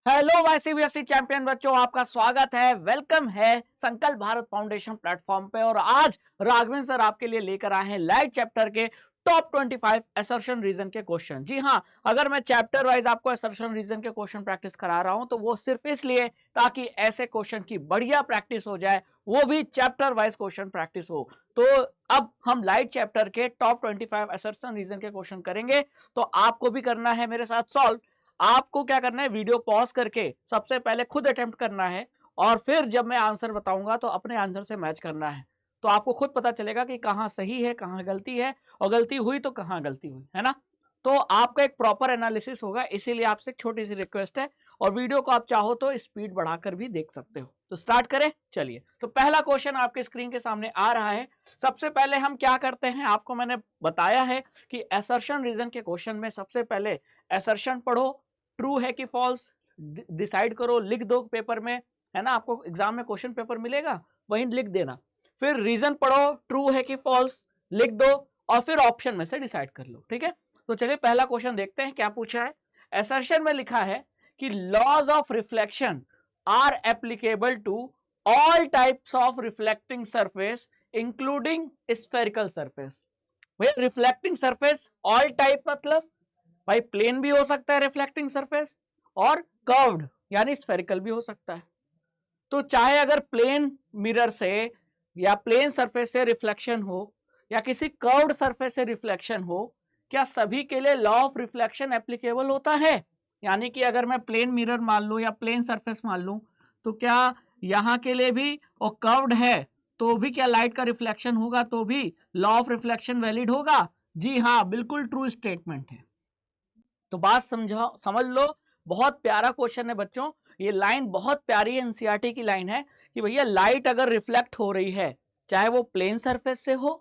Hello my CBSE champion बच्चों, आपका स्वागत है। वेलकम है संकल्प भारत फाउंडेशन प्लेटफॉर्म पे। और आज राघवेंद्र सर आपके लिए लेकर आए हैं लाइव चैप्टर के टॉप 25 असर्शन रीजन के क्वेश्चन। जी हाँ, अगर मैं चैप्टर वाइज आपको असर्शन रीजन के क्वेश्चन प्रैक्टिस करा रहा हूं तो वो सिर्फ इसलिए ताकि ऐसे क्वेश्चन की बढ़िया प्रैक्टिस हो जाए, वो भी चैप्टर वाइज क्वेश्चन प्रैक्टिस हो। तो अब हम लाइव चैप्टर के टॉप 25 असर्शन रीजन के क्वेश्चन करेंगे। तो आपको भी करना है मेरे साथ सॉल्व। आपको क्या करना है, वीडियो पॉज करके सबसे पहले खुद अटेम्प्ट करना है और फिर जब मैं आंसर बताऊंगा तो अपने आंसर से मैच करना है। तो आपको खुद पता चलेगा कि कहां सही है, कहां गलती है, और गलती हुई तो कहां गलती हुई है ना। तो आपका एक प्रॉपर एनालिसिस होगा, इसीलिए आपसे एक छोटी सी रिक्वेस्ट है। और वीडियो को आप चाहो तो स्पीड बढ़ाकर भी देख सकते हो। तो स्टार्ट करें, चलिए। तो पहला क्वेश्चन आपके स्क्रीन के सामने आ रहा है। सबसे पहले हम क्या करते हैं, आपको मैंने बताया है कि असर्शन रीजन के क्वेश्चन में सबसे पहले असर्शन पढ़ो, ट्रू है कि फॉल्स डिसाइड करो, लिख दो पेपर में, है ना। आपको एग्जाम में क्वेश्चन पेपर मिलेगा, वहीं लिख देना। फिर रीजन पढ़ो, ट्रू है कि फॉल्स लिख दो, और फिर ऑप्शन में से डिसाइड कर लो। ठीक है, तो चलिए पहला क्वेश्चन देखते हैं क्या पूछा है। असर्शन में लिखा है कि laws of reflection are applicable to all types of reflecting surface including spherical surface. भैया रिफ्लेक्टिंग सरफेस ऑल टाइप मतलब भाई प्लेन भी हो सकता है रिफ्लेक्टिंग सरफेस, और कर्व्ड यानी स्फेरिकल भी हो सकता है। तो चाहे अगर प्लेन मिरर से या प्लेन सरफेस से रिफ्लेक्शन हो या किसी कर्व्ड सरफेस से रिफ्लेक्शन हो, क्या सभी के लिए लॉ ऑफ रिफ्लेक्शन एप्लीकेबल होता है? यानी कि अगर मैं प्लेन मिरर मान लूं या प्लेन सरफेस मान लूं, तो क्या यहां के लिए भी, और कर्व्ड है तो भी क्या लाइट का रिफ्लेक्शन होगा, तो भी लॉ ऑफ रिफ्लेक्शन वैलिड होगा? जी हाँ, बिल्कुल ट्रू स्टेटमेंट है। तो बात समझो, समझ लो। बहुत प्यारा क्वेश्चन है बच्चों। ये लाइन बहुत प्यारी है, एनसीईआरटी की लाइन है कि भैया लाइट अगर रिफ्लेक्ट हो रही है, चाहे वो प्लेन सरफेस से हो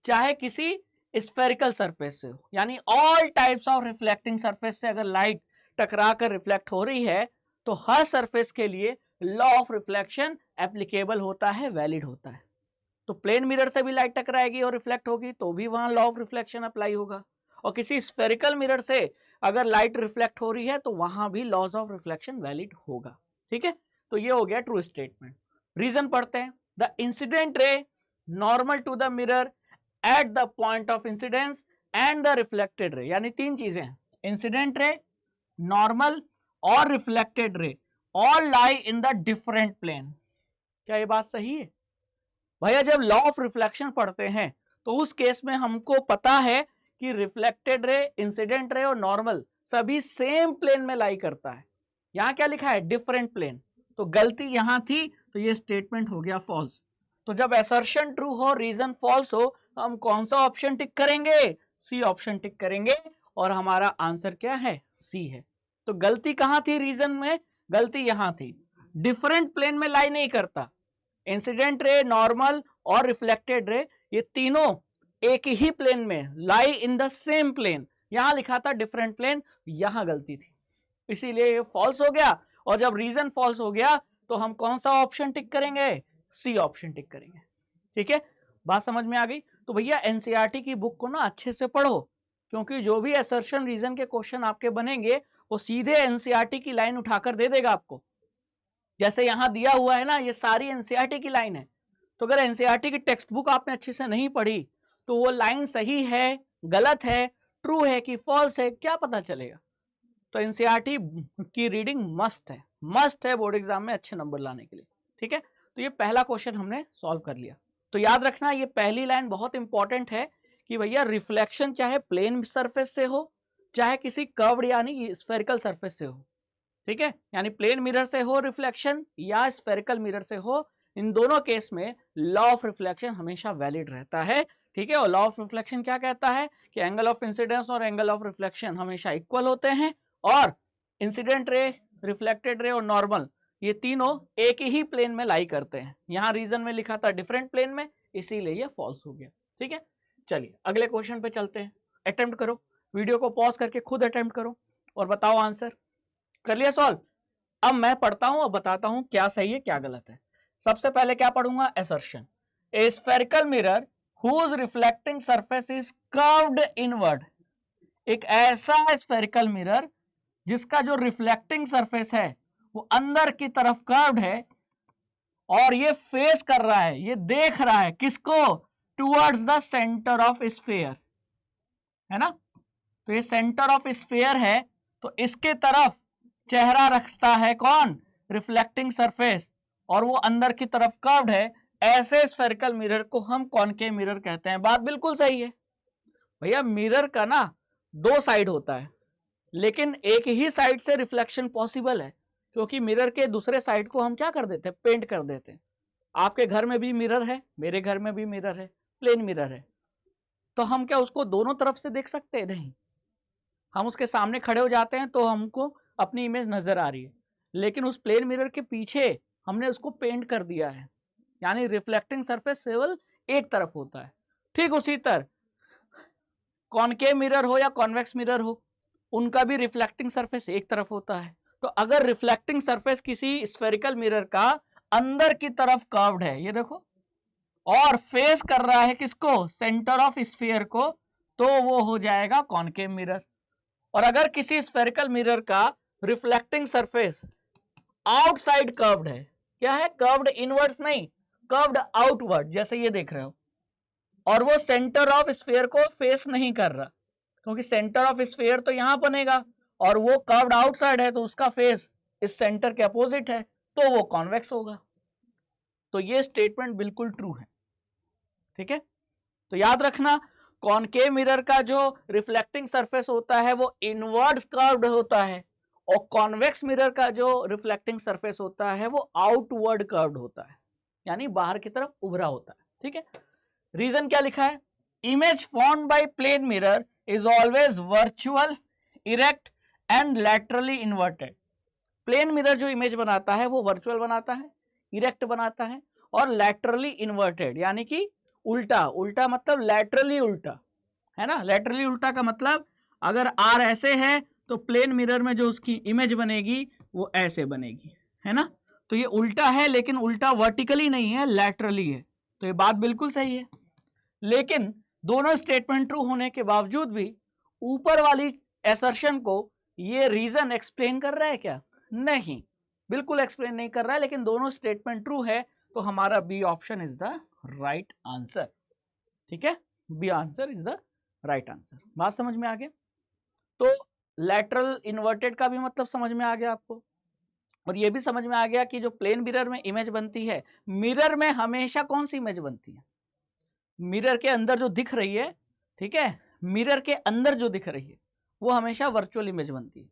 चाहे किसी स्फेरिकल सरफेस से हो, यानी all types of reflecting surface से अगर लाइट टकरा कर रिफ्लेक्ट हो रही है, तो हर सरफेस के लिए लॉ ऑफ रिफ्लेक्शन एप्लीकेबल होता है, वैलिड होता है। तो प्लेन मिरर से भी लाइट टकराएगी और रिफ्लेक्ट होगी तो भी वहां लॉ ऑफ रिफ्लेक्शन अप्लाई होगा, और किसी स्फेरिकल मिरर से अगर लाइट रिफ्लेक्ट हो रही है तो वहां भी लॉज ऑफ रिफ्लेक्शन वैलिड होगा। ठीक है, तो ये हो गया ट्रू स्टेटमेंट। रीजन पढ़ते हैं। The incident ray normal to the mirror at the point of incidence and the reflected ray, यानी तीन चीजें हैं, इंसिडेंट रे, नॉर्मल और reflected ray, all lie in the different plane. क्या ये बात सही है? भैया जब लॉ ऑफ रिफ्लेक्शन पढ़ते हैं तो उस केस में हमको पता है कि रिफ्लेक्टेड रे, इंसिडेंट रे और नॉर्मल सभी सेम प्लेन में लाई करता है। यहां क्या लिखा है? Different plane. तो गलती यहां थी, तो ये स्टेटमेंट हो गया फॉल्स। तो जब असर्शन ट्रू हो, रीजन फॉल्स हो, तो हम कौन सा ऑप्शन टिक करेंगे? सी ऑप्शन टिक करेंगे, और हमारा आंसर क्या है? सी है। तो गलती कहां थी रीजन में? गलती यहां थी, डिफरेंट प्लेन में लाई नहीं करता। इंसिडेंट रे, नॉर्मल और रिफ्लेक्टेड रे, ये तीनों एक ही प्लेन में, लाई इन द सेम प्लेन। यहां लिखा था डिफरेंट प्लेन, यहां गलती थी, इसीलिए ये फॉल्स हो गया। और जब रीजन फॉल्स हो गया तो हम कौन सा ऑप्शन टिक करेंगे? सी ऑप्शन टिक करेंगे। ठीक है, बात समझ में आ गई? तो भैया एनसीईआरटी की बुक को ना अच्छे से पढ़ो, क्योंकि जो भी असर्शन रीजन के क्वेश्चन आपके बनेंगे वो सीधे एनसीईआरटी की लाइन उठाकर दे देगा आपको। जैसे यहां दिया हुआ है ना, ये सारी एनसीईआरटी की लाइन है। तो अगर एनसीईआरटी की टेक्स्ट बुक आपने अच्छे से नहीं पढ़ी तो वो लाइन सही है, गलत है, ट्रू है कि फॉल्स है, क्या पता चलेगा? तो एनसीईआरटी की रीडिंग मस्ट है, मस्ट है बोर्ड एग्जाम में अच्छे नंबर लाने के लिए। ठीक है, तो ये पहला क्वेश्चन हमने सॉल्व कर लिया। तो याद रखना, ये पहली लाइन बहुत इंपॉर्टेंट है कि भैया रिफ्लेक्शन चाहे प्लेन सरफेस से हो चाहे किसी कर्व्ड यानी स्फेरिकल सरफेस से हो। ठीक है, यानी प्लेन मिरर से हो रिफ्लेक्शन या स्फेरिकल मिरर से हो, इन दोनों केस में लॉ ऑफ रिफ्लेक्शन हमेशा वैलिड रहता है। ठीक है, और लॉ ऑफ रिफ्लेक्शन क्या कहता है कि एंगल ऑफ इंसिडेंस और एंगल ऑफ रिफ्लेक्शन हमेशा इक्वल होते हैं, और इंसिडेंट रे, रिफ्लेक्टेड रे और नॉर्मल, ये तीनों एक ही प्लेन में लाई करते हैं। यहां रीजन में लिखा था डिफरेंट प्लेन में, इसीलिए ये फॉल्स हो गया। ठीक है, चलिए अगले क्वेश्चन पे चलते हैं। अटेम्प्ट करो, वीडियो को पॉज करके खुद अटेम्प्ट करो और बताओ आंसर। कर लिया सॉल्व? अब मैं पढ़ता हूं और बताता हूं क्या सही है क्या गलत है। सबसे पहले क्या पढ़ूंगा? Assertion. A spherical mirror whose reflecting surface is curved inward. एक ऐसा स्फेरिकल मिरर जिसका जो रिफ्लेक्टिंग सरफेस है वो अंदर की तरफ कर्व्ड है और ये फेस कर रहा है, ये देख रहा है किसको, towards the centre of sphere, है ना। तो ये सेंटर ऑफ स्फीयर है, तो इसके तरफ चेहरा रखता है कौन, रिफ्लेक्टिंग सरफेस, और वो अंदर की तरफ कर्व्ड है। ऐसे स्फेरिकल मिरर को हम कॉनकेव मिरर कहते हैं। बात बिल्कुल सही है भैया, मिरर का ना दो साइड होता है, लेकिन एक ही साइड से रिफ्लेक्शन पॉसिबल है, क्योंकि मिरर के दूसरे साइड को हम क्या कर देते हैं, पेंट कर देते हैं। आपके घर में भी मिरर है, मेरे घर में भी मिरर है, प्लेन मिरर है, तो हम क्या उसको दोनों तरफ से देख सकते हैं? नहीं, हम उसके सामने खड़े हो जाते हैं तो हमको अपनी इमेज नजर आ रही है, लेकिन उस प्लेन मिरर के पीछे हमने उसको पेंट कर दिया है, यानी रिफ्लेक्टिंग सरफेस केवल एक तरफ होता है। ठीक उसी तरह कॉनकेव मिरर हो या कॉन्वेक्स मिरर हो, उनका भी रिफ्लेक्टिंग सरफेस एक तरफ होता है। तो अगर रिफ्लेक्टिंग सरफेस किसी स्फेरिकल मिरर का अंदर की तरफ कर्व्ड है, ये देखो, और फेस कर रहा है किसको, सेंटर ऑफ स्फीयर को, तो वो हो जाएगा कॉनकेव मिरर। और अगर किसी स्फेरिकल मिरर का रिफ्लेक्टिंग सरफेस आउटसाइड कर्व्ड है, क्या है, कर्व्ड इनवर्ड्स नहीं, कर्व्ड आउटवर्ड, जैसे ये देख रहे हो, और वो सेंटर ऑफ स्फीयर को फेस नहीं कर रहा, क्योंकि सेंटर ऑफ स्फीयर तो यहां बनेगा और वो कर्व्ड आउटसाइड है, तो उसका फेस इस सेंटर के अपोजिट है, तो वो कॉन्वेक्स होगा। तो ये स्टेटमेंट बिल्कुल ट्रू है, ठीक है। तो याद रखना, कॉनकेव मिरर का जो रिफ्लेक्टिंग सरफेस होता है वो इनवर्ड्स कर्व्ड होता है, और कॉन्वेक्स मिरर का जो रिफ्लेक्टिंग सरफेस होता है वो आउटवर्ड कर्व्ड होता है, यानी बाहर की तरफ उभरा होता है, ठीक है। रीजन क्या लिखा है, image formed by plane mirror is always virtual, erect and laterally inverted. Plane mirror जो इमेज बनाता है वो वर्चुअल बनाता है, इरेक्ट बनाता है, और लैटरली इन्वर्टेड, यानी कि उल्टा, उल्टा मतलब लैटरली उल्टा, है ना। लैटरली उल्टा का मतलब अगर आर ऐसे है तो प्लेन मिरर में जो उसकी इमेज बनेगी वो ऐसे बनेगी, है ना। तो ये उल्टा है, लेकिन उल्टा वर्टिकली नहीं है, लैटरली है। तो ये बात बिल्कुल सही है, लेकिन दोनों स्टेटमेंट ट्रू होने के बावजूद भी ऊपर वाली असर्शन को ये रीजन एक्सप्लेन कर रहा है क्या, नहीं, बिल्कुल एक्सप्लेन नहीं कर रहा है, लेकिन दोनों स्टेटमेंट ट्रू है, तो हमारा B option is the right answer, ठीक है। B answer is the right answer. बात समझ में आ गया। तो लैटरल इन्वर्टेड का भी मतलब समझ में आ गया आपको, और ये भी समझ में आ गया कि जो प्लेन मिरर में इमेज बनती है, मिरर में हमेशा कौन सी इमेज बनती है, मिरर के अंदर जो दिख रही है, ठीक है, मिरर के अंदर जो दिख रही है वो हमेशा वर्चुअल इमेज बनती है।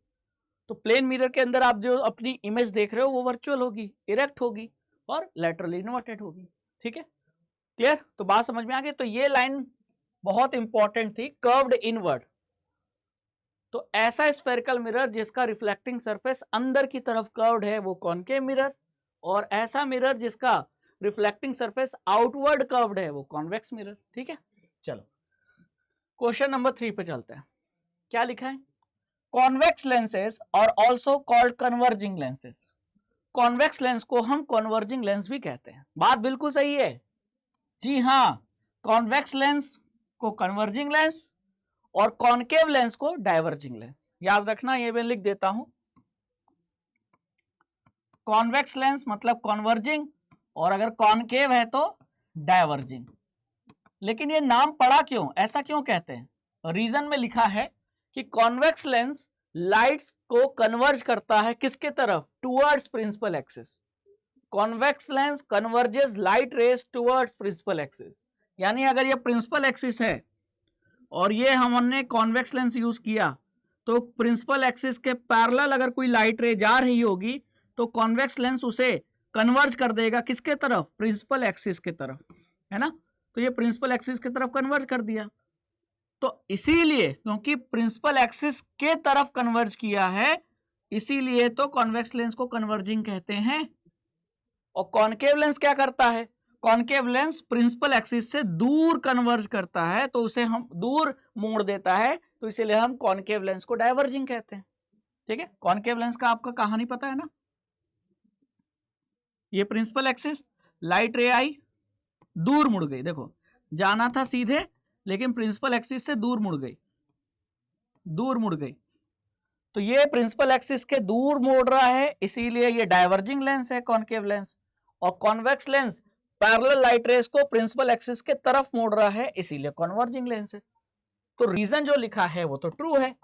तो प्लेन मिरर के अंदर आप जो अपनी इमेज देख रहे हो वो वर्चुअल होगी, इरेक्ट होगी, और लैटरली इन्वर्टेड होगी, ठीक है, क्लियर। तो बात समझ में आ गई। तो ये लाइन बहुत इंपॉर्टेंट थी, कर्व्ड इनवर्ड। तो ऐसा स्फेरिकल मिरर जिसका रिफ्लेक्टिंग सरफेस अंदर की तरफ कर्व्ड है वो कॉनकेव मिरर, और ऐसा मिरर जिसका रिफ्लेक्टिंग सरफेस आउटवर्ड कर्व्ड है वो कॉन्वेक्स मिरर, ठीक है। चलो क्वेश्चन नंबर 3 पे चलते हैं। क्या लिखा है, कॉन्वेक्स लेंसेज और also called converging lenses. Convex lens को हम कन्वर्जिंग लेंस भी कहते हैं। बात बिल्कुल सही है, जी हाँ, कॉन्वेक्स लेंस को कन्वर्जिंग लेंस और कॉनकेव लेंस को डाइवर्जिंग लेंस। याद रखना, ये मैं लिख देता हूं, कॉन्वेक्स लेंस मतलब कॉन्वर्जिंग, और अगर कॉनकेव है तो डाइवर्जिंग। लेकिन ये नाम पड़ा क्यों, ऐसा क्यों कहते हैं, रीजन में लिखा है कि कॉन्वेक्स लेंस लाइट्स को कन्वर्ज करता है किसके तरफ, towards principal axis. Convex lens converges light rays towards principal axis, यानी अगर ये प्रिंसिपल एक्सिस है और ये हमने कॉन्वेक्स लेंस यूज किया, तो प्रिंसिपल एक्सिस के पैरेलल अगर कोई लाइट रे जा रही होगी तो कॉन्वेक्स लेंस उसे कन्वर्ज कर देगा किसके तरफ, प्रिंसिपल एक्सिस के तरफ, है ना। तो ये प्रिंसिपल एक्सिस की तरफ कन्वर्ज कर दिया, तो इसीलिए क्योंकि प्रिंसिपल एक्सिस के तरफ कन्वर्ज किया है, इसीलिए तो कॉन्वेक्स लेंस को कन्वर्जिंग कहते हैं। और कॉनकेव लेंस क्या करता है, कॉनकेव लेंस प्रिंसिपल एक्सिस से दूर कन्वर्ज करता है, तो उसे हम दूर मोड़ देता है, तो इसीलिए हम कॉनकेव लेंस को डाइवर्जिंग कहते हैं, ठीक है। कॉनकेव लेंस का आपका कहानी पता है ना, ये प्रिंसिपल एक्सिस, लाइट रे आई, दूर मुड़ गई, देखो जाना था सीधे लेकिन प्रिंसिपल एक्सिस से दूर मुड़ गई, दूर मुड़ गई, तो ये प्रिंसिपल एक्सिस के दूर मोड़ रहा है, इसीलिए ये डाइवर्जिंग लेंस है, कॉन्केव लेंस। और convex lens parallel light race को प्रिंसिपल एक्सिस के तरफ मोड़ रहा है, इसीलिए कन्वर्जिंग लेंस है। तो रीजन जो लिखा है वो तो ट्रू है,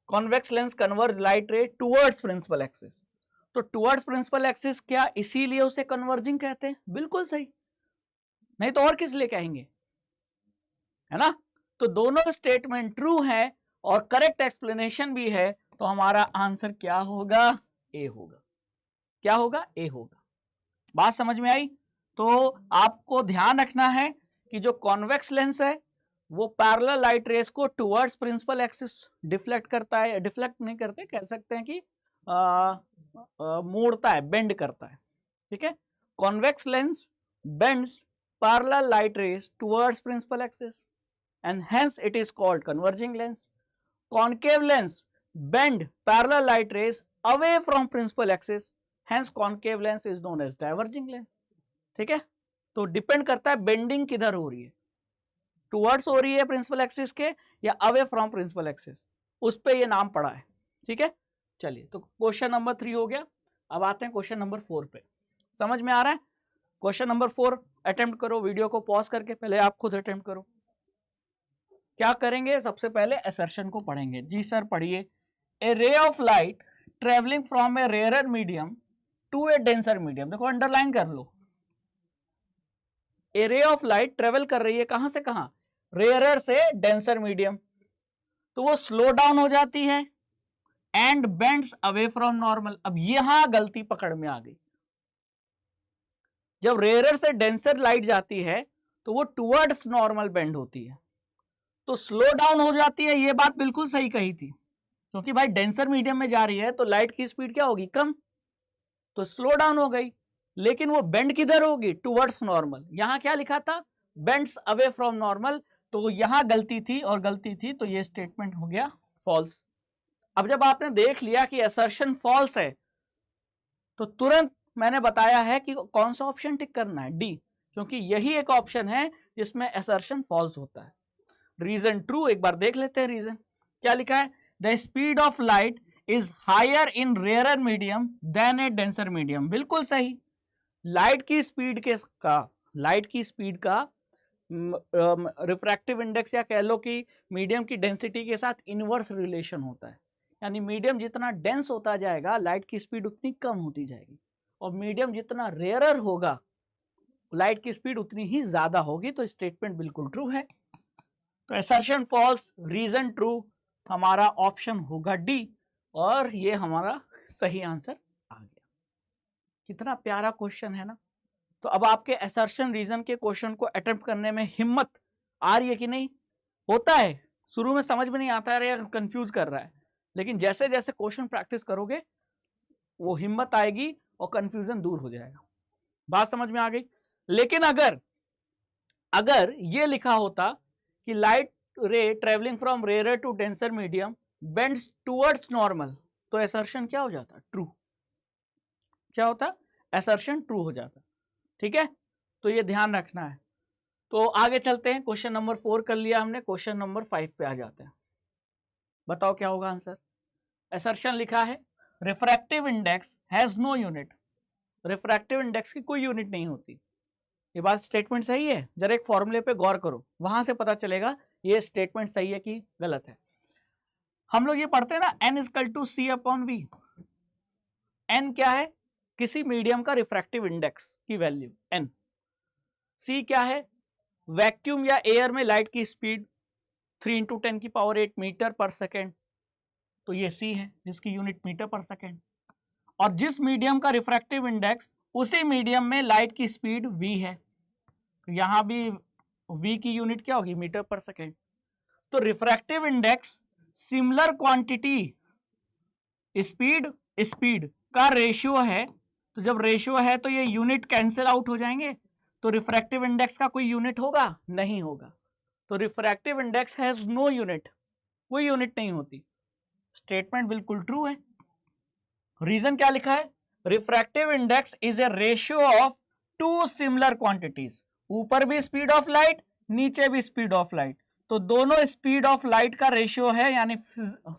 convex lens converge light ray towards principal axis. तो टुवर्ड्स प्रिंसिपल एक्सिस क्या, इसीलिए उसे कन्वर्जिंग कहते हैं, बिल्कुल सही, नहीं तो और किस लिए कहेंगे, है ना। तो दोनों स्टेटमेंट ट्रू है और करेक्ट एक्सप्लेनेशन भी है, तो हमारा आंसर क्या होगा, ए होगा। क्या होगा, ए होगा। बात समझ में आई। तो आपको ध्यान रखना है कि जो कॉन्वेक्स लेंस है वो पैरेलल लाइट रेस को टुवर्ड्स प्रिंसिपल एक्सिस डिफ्लेक्ट करता है, डिफ्लेक्ट नहीं करते, कह सकते हैं कि मोड़ता है, बेंड करता है, ठीक है। Convex lens bends parallel light rays towards principal axis and hence it is called converging lens. Concave lens bend parallel light rays away from principal axis, hence concave lens is known as diverging lens. ठीक है, तो depend करता है bending किधर हो रही है, towards हो रही है प्रिंसिपल एक्सिस के या अवे फ्रॉम प्रिंसिपल एक्सिस, उस पे ये नाम पड़ा है, ठीक है। चलिए, तो क्वेश्चन नंबर 3 हो गया। अब आते हैं क्वेश्चन नंबर 4 पे। समझ में आ रहा है? क्वेश्चन नंबर 4 अटेम्प्ट करो, वीडियो को पॉज करके पहले आप खुद अटेम्प्ट करो। क्या करेंगे, सबसे पहले असर्शन को पढ़ेंगे। जी सर पढ़िए। A ray of light travelling from a rarer medium to a denser medium, देखो अंडरलाइन कर लो। ए रे ऑफ लाइट ट्रेवल कर रही है कहां से कहां, रेयरर से डेंसर मीडियम, तो वो स्लो डाउन हो जाती है and bends away from normal. अब यहां गलती पकड़ में आ गई, जब रेयरर से डेंसर लाइट जाती है तो वो टुवर्ड्स नॉर्मल बेंड होती है, तो स्लो डाउन हो जाती है। ये बात बिल्कुल सही कही थी, क्योंकि भाई डेंसर मीडियम में जा रही है तो लाइट की स्पीड क्या होगी, कम, तो स्लो डाउन हो गई। लेकिन वो बेंड किधर होगी, टुवर्ड्स नॉर्मल। यहां क्या लिखा था, बेंड्स अवे फ्रॉम नॉर्मल, तो यहां गलती थी और गलती थी, तो ये स्टेटमेंट हो गया फॉल्स। अब जब आपने देख लिया कि असर्शन फॉल्स है, तो तुरंत मैंने बताया है कि कौन सा ऑप्शन टिक करना है, डी, क्योंकि यही एक ऑप्शन है जिसमें असर्शन फॉल्स होता है। रीजन ट्रू, एक बार देख लेते हैं रीजन क्या लिखा है। The speed of light is higher in rarer medium than a denser medium, बिल्कुल सही। लाइट की स्पीड का रिफ्रैक्टिव इंडेक्स या कह लो कि मीडियम की डेंसिटी के साथ इनवर्स रिलेशन होता है, यानी मीडियम जितना डेंस होता जाएगा लाइट की स्पीड उतनी कम होती जाएगी, और मीडियम जितना रेयरर होगा लाइट की स्पीड उतनी ही ज्यादा होगी। तो स्टेटमेंट बिल्कुल ट्रू है, तो असर्शन फॉल्स, रीजन ट्रू, हमारा ऑप्शन होगा डी, और ये हमारा सही आंसर आ गया। कितना प्यारा क्वेश्चन है ना। तो अब आपके असर्शन रीजन के क्वेश्चन को अटेम्प्ट करने में हिम्मत आ रही है कि नहीं। होता है शुरू में समझ में नहीं आता है या कंफ्यूज कर रहा है, लेकिन जैसे जैसे क्वेश्चन प्रैक्टिस करोगे वो हिम्मत आएगी और कंफ्यूजन दूर हो जाएगा। बात समझ में आ गई। लेकिन अगर ये लिखा होता कि light ray travelling from rare to denser medium bends towards normal, तो असर्शन क्या हो जाता, ट्रू। क्या होता, असर्शन ट्रू हो जाता, ठीक है। तो ये ध्यान रखना है। तो आगे चलते हैं, क्वेश्चन नंबर 4 कर लिया हमने, क्वेश्चन नंबर 5 पे आ जाते हैं। बताओ क्या होगा आंसर। असर्शन लिखा है refractive index has no unit, refractive index की कोई यूनिट नहीं होती। ये बात स्टेटमेंट सही है, जरा एक फॉर्मूले पे गौर करो, वहां से पता चलेगा ये स्टेटमेंट सही है कि गलत है। हम लोग ये पढ़ते हैं ना, n equal to c upon v. n क्या है, किसी मीडियम का रिफ्रैक्टिव इंडेक्स की वैल्यू n। c क्या है, वैक्यूम या एयर में लाइट की स्पीड 3 × 10⁸ मीटर पर सेकेंड, तो ये c है जिसकी यूनिट मीटर पर सेकेंड। और जिस मीडियम का रिफ्रैक्टिव इंडेक्स, उसी मीडियम में लाइट की स्पीड v है, तो यहां भी v की यूनिट क्या होगी, मीटर पर सेकेंड। तो refractive index similar quantity speed का रेशियो है, तो जब रेशियो है तो ये यूनिट कैंसिल आउट हो जाएंगे, तो रिफ्रैक्टिव इंडेक्स का कोई यूनिट होगा, नहीं होगा। तो refractive index has no unit, कोई यूनिट नहीं होती। स्टेटमेंट बिल्कुल ट्रू है। रीजन क्या लिखा है, refractive index is a ratio of two similar quantities, ऊपर भी स्पीड ऑफ लाइट नीचे भी स्पीड ऑफ लाइट, तो दोनों स्पीड ऑफ लाइट का रेशियो है, यानी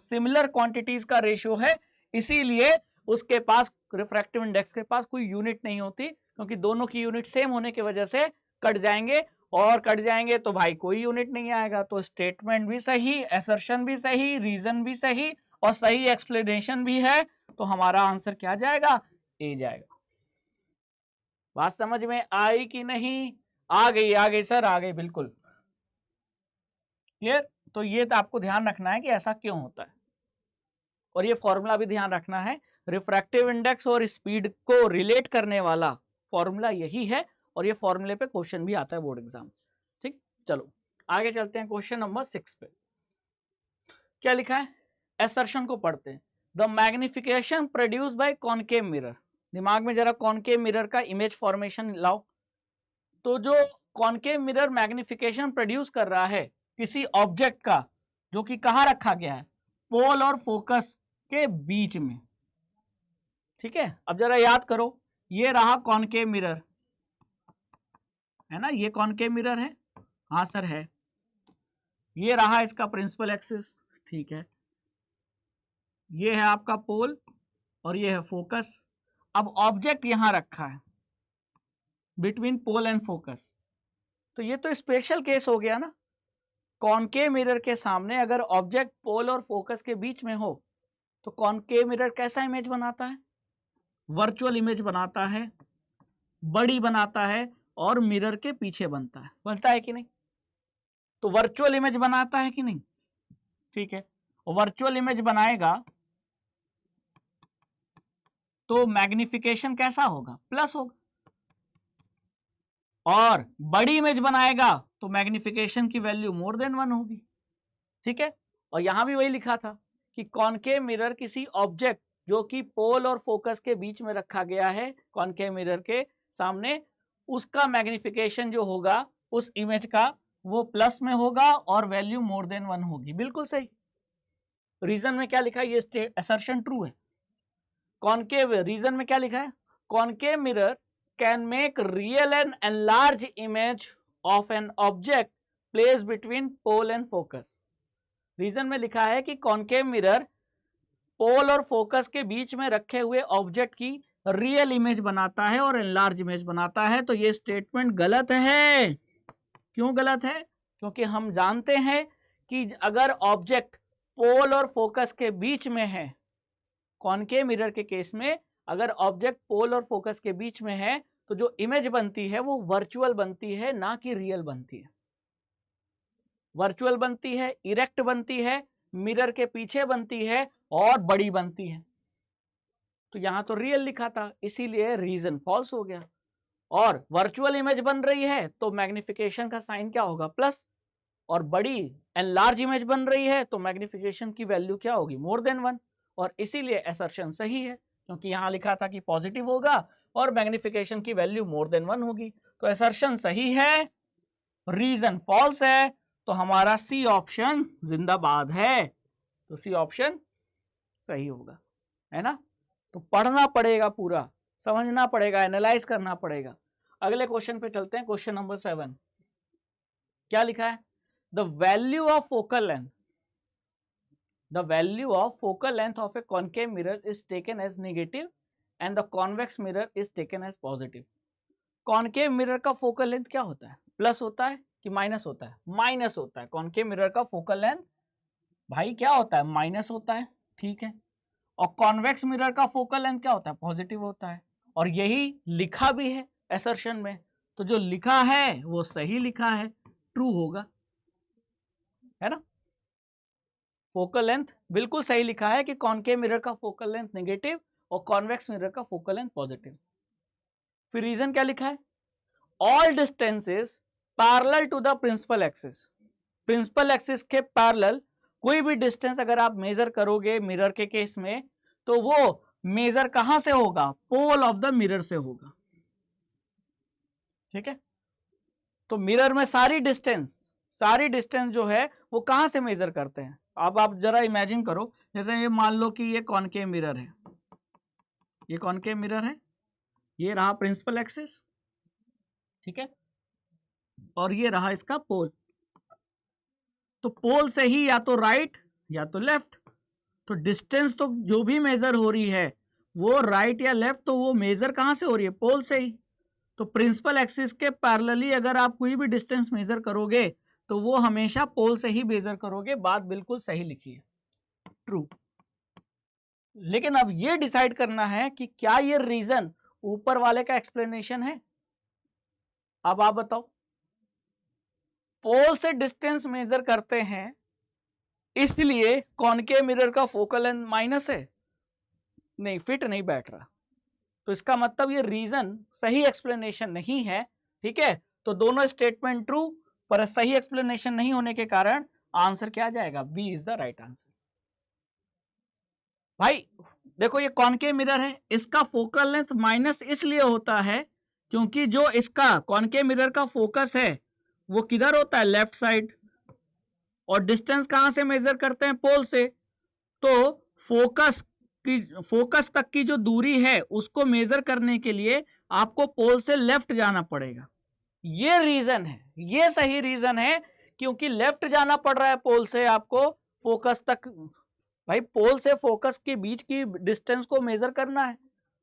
सिमिलर क्वांटिटीज का रेशियो है, इसीलिए उसके पास रिफ्रैक्टिव इंडेक्स के पास कोई यूनिट नहीं होती, क्योंकि दोनों की यूनिट सेम होने की वजह से कट जाएंगे, और कट जाएंगे तो भाई कोई यूनिट नहीं आएगा। तो स्टेटमेंट भी सही, असर्शन भी सही, रीजन भी सही और सही एक्सप्लेनेशन भी है, तो हमारा आंसर क्या जाएगा? ए जाएगा। बात समझ में आई कि नहीं? आ गई सर, आ गई, बिल्कुल क्लियर। तो ये तो आपको ध्यान रखना है कि ऐसा क्यों होता है, और ये फॉर्मूला भी ध्यान रखना है। रिफ्रैक्टिव इंडेक्स और स्पीड को रिलेट करने वाला फॉर्मूला यही है, और ये फॉर्मूले पे क्वेश्चन भी आता है बोर्ड एग्जाम। ठीक, चलो आगे चलते हैं क्वेश्चन नंबर 6 पे। क्या लिखा है? असर्शन को पढ़ते हैं। The magnification produce by concave mirror. दिमाग में जरा कॉनकेव मिरर का इमेज फॉर्मेशन लाओ। तो जो कॉनकेव मिरर मैग्निफिकेशन प्रोड्यूस कर रहा है किसी ऑब्जेक्ट का, जो कि कहाँ रखा गया है? पोल और फोकस के बीच में। ठीक है, अब जरा याद करो, ये रहा कॉनकेव मिरर, है ना, ये कॉनकेव मिरर है, हाँ सर है। ये रहा इसका प्रिंसिपल एक्सिस, ठीक है, ये है आपका पोल और ये है फोकस। अब ऑब्जेक्ट यहां रखा है बिटवीन पोल एंड फोकस, तो ये तो स्पेशल केस हो गया ना। कॉनकेव मिरर के सामने अगर ऑब्जेक्ट पोल और फोकस के बीच में हो तो कॉनकेव मिरर कैसा इमेज बनाता है? वर्चुअल इमेज बनाता है, बड़ी बनाता है, और मिरर के पीछे बनता है कि नहीं? तो वर्चुअल इमेज बनाता है कि नहीं? ठीक है, वर्चुअल इमेज बनाएगा तो मैग्निफिकेशन कैसा होगा? प्लस होगा। और बड़ी इमेज बनाएगा तो मैग्निफिकेशन की वैल्यू मोर देन 1 होगी। ठीक है, और यहां भी वही लिखा था कि कॉनकेव मिरर किसी ऑब्जेक्ट जो कि पोल और फोकस के बीच में रखा गया है कॉनकेव मिरर के सामने, उसका मैग्निफिकेशन जो होगा उस इमेज का वो प्लस में होगा और वैल्यू मोर देन 1 होगी। बिल्कुल सही। रीजन में क्या लिखा है? ये असर्शन ट्रू है। कॉनकेव रीजन में क्या लिखा है? Concave mirror can make real and enlarge image of an object place between pole and focus. Reason में लिखा है कि कॉनकेव मिरर पोल और फोकस के बीच में रखे हुए ऑब्जेक्ट की रियल इमेज बनाता है और एनलार्ज इमेज बनाता है। तो ये स्टेटमेंट गलत है। क्यों गलत है? क्योंकि हम जानते हैं कि अगर ऑब्जेक्ट पोल और फोकस के बीच में है, कॉनकेव मिरर के केस में अगर ऑब्जेक्ट पोल और फोकस के बीच में है तो जो इमेज बनती है वो वर्चुअल बनती है, ना कि रियल बनती है। वर्चुअल बनती है, इरेक्ट बनती है, मिरर के पीछे बनती है और बड़ी बनती है। तो यहां तो रियल लिखा था, इसीलिए रीजन फॉल्स हो गया। और वर्चुअल इमेज बन रही है तो मैग्निफिकेशन का साइन क्या होगा? प्लस। और बड़ी एंड लार्ज इमेज बन रही है तो मैग्निफिकेशन की वैल्यू क्या होगी? More than 1। और इसीलिए असर्शन सही है, क्योंकि यहां लिखा था कि पॉजिटिव होगा और मैग्निफिकेशन की वैल्यू मोर देन 1 होगी। तो असर्शन सही है, रीजन फॉल्स है, तो हमारा सी ऑप्शन जिंदाबाद है। तो सी ऑप्शन सही होगा, है ना। तो पढ़ना पड़ेगा, पूरा समझना पड़ेगा, एनालाइज करना पड़ेगा। अगले क्वेश्चन पे चलते हैं, क्वेश्चन नंबर 7। क्या लिखा है? The value of focal length, the value of focal length of a concave mirror is taken as negative and the convex mirror is taken as positive. Concave mirror का focal length क्या होता है? Plus होता है कि minus होता है? Minus होता है। कॉनकेव मिरर का फोकल लेंथ भाई क्या होता है? माइनस होता है, ठीक है। और कॉन्वेक्स मिरर का फोकल लेंथ क्या होता है? पॉजिटिव होता है। और यही लिखा भी है असर्शन में, तो जो लिखा है वो सही लिखा है, ट्रू होगा, है ना। फोकल लेंथ बिल्कुल सही लिखा है कि कॉनकेव मिरर का फोकल लेंथ नेगेटिव और कॉन्वेक्स मिरर का फोकल लेंथ पॉजिटिव। फिर रीजन क्या लिखा है? All distances parallel to the principal axis. Principal axis के पैरेलल कोई भी डिस्टेंस अगर आप मेजर करोगे मिरर के केस में, तो वो मेजर कहां से होगा? पोल ऑफ द मिरर से होगा, ठीक है। तो मिरर में सारी डिस्टेंस जो है वो कहां से मेजर करते हैं? अब आप जरा इमेजिन करो, जैसे ये मान लो कि ये कॉनकेव मिरर है, ये कॉनकेव मिरर है, ये रहा प्रिंसिपल एक्सिस, ठीक है, और ये रहा इसका पोल। तो पोल से ही या तो राइट या तो लेफ्ट। तो डिस्टेंस तो जो भी मेजर हो रही है वो राइट या लेफ्ट, तो वो मेजर कहां से हो रही है? पोल से ही। तो प्रिंसिपल एक्सिस के पैरेलली अगर आप कोई भी डिस्टेंस मेजर करोगे तो वो हमेशा पोल से ही मेजर करोगे। बात बिल्कुल सही लिखी है, ट्रू। लेकिन अब ये डिसाइड करना है कि क्या ये रीजन ऊपर वाले का एक्सप्लेनेशन है। अब आप बताओ, पोल से डिस्टेंस मेजर करते हैं इसलिए कॉनकेव मिरर का फोकल लेंथ माइनस है, नहीं फिट नहीं बैठ रहा, तो इसका मतलब ये रीजन सही एक्सप्लेनेशन नहीं है। ठीक है, तो दोनों स्टेटमेंट ट्रू, पर सही एक्सप्लेनेशन नहीं होने के कारण आंसर क्या आ जाएगा? B is the right answer. भाई देखो, ये कॉनकेव मिरर है, इसका फोकल लेंथ माइनस इसलिए होता है क्योंकि जो इसका कॉनकेव मिरर का फोकस है वो किधर होता है? Left side. और डिस्टेंस कहां से मेजर करते हैं? पोल से। तो फोकस तक की जो दूरी है उसको मेजर करने के लिए आपको पोल से लेफ्ट जाना पड़ेगा। ये रीजन है, ये सही रीजन है, क्योंकि लेफ्ट जाना पड़ रहा है पोल से आपको फोकस तक। भाई पोल से फोकस के बीच की डिस्टेंस को मेजर करना है,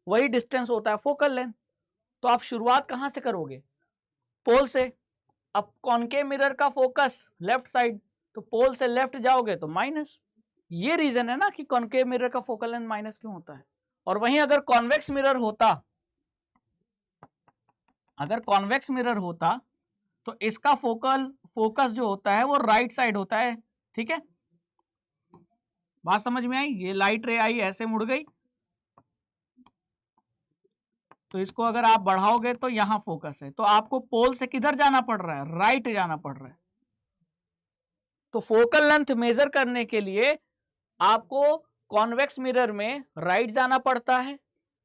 वही डिस्टेंस होता है फोकल लेंथ। तो आप शुरुआत कहां से करोगे? पोल से। अब कॉनकेव मिरर का फोकस लेफ्ट साइड, तो पोल से लेफ्ट जाओगे तो माइनस। ये रीजन है ना कि कॉनकेव मिरर का फोकल लेंथ माइनस क्यों होता है। और वहीं अगर कॉन्वेक्स मिरर होता, तो इसका फोकस जो होता है वो राइट साइड होता है। ठीक है, बात समझ में आई? ये लाइट रे आई, ऐसे मुड़ गई, तो इसको अगर आप बढ़ाओगे तो यहां फोकस है, तो आपको पोल से किधर जाना पड़ रहा है? राइट जाना पड़ रहा है। तो फोकल लेंथ मेजर करने के लिए आपको कॉन्वेक्स मिरर में राइट जाना पड़ता है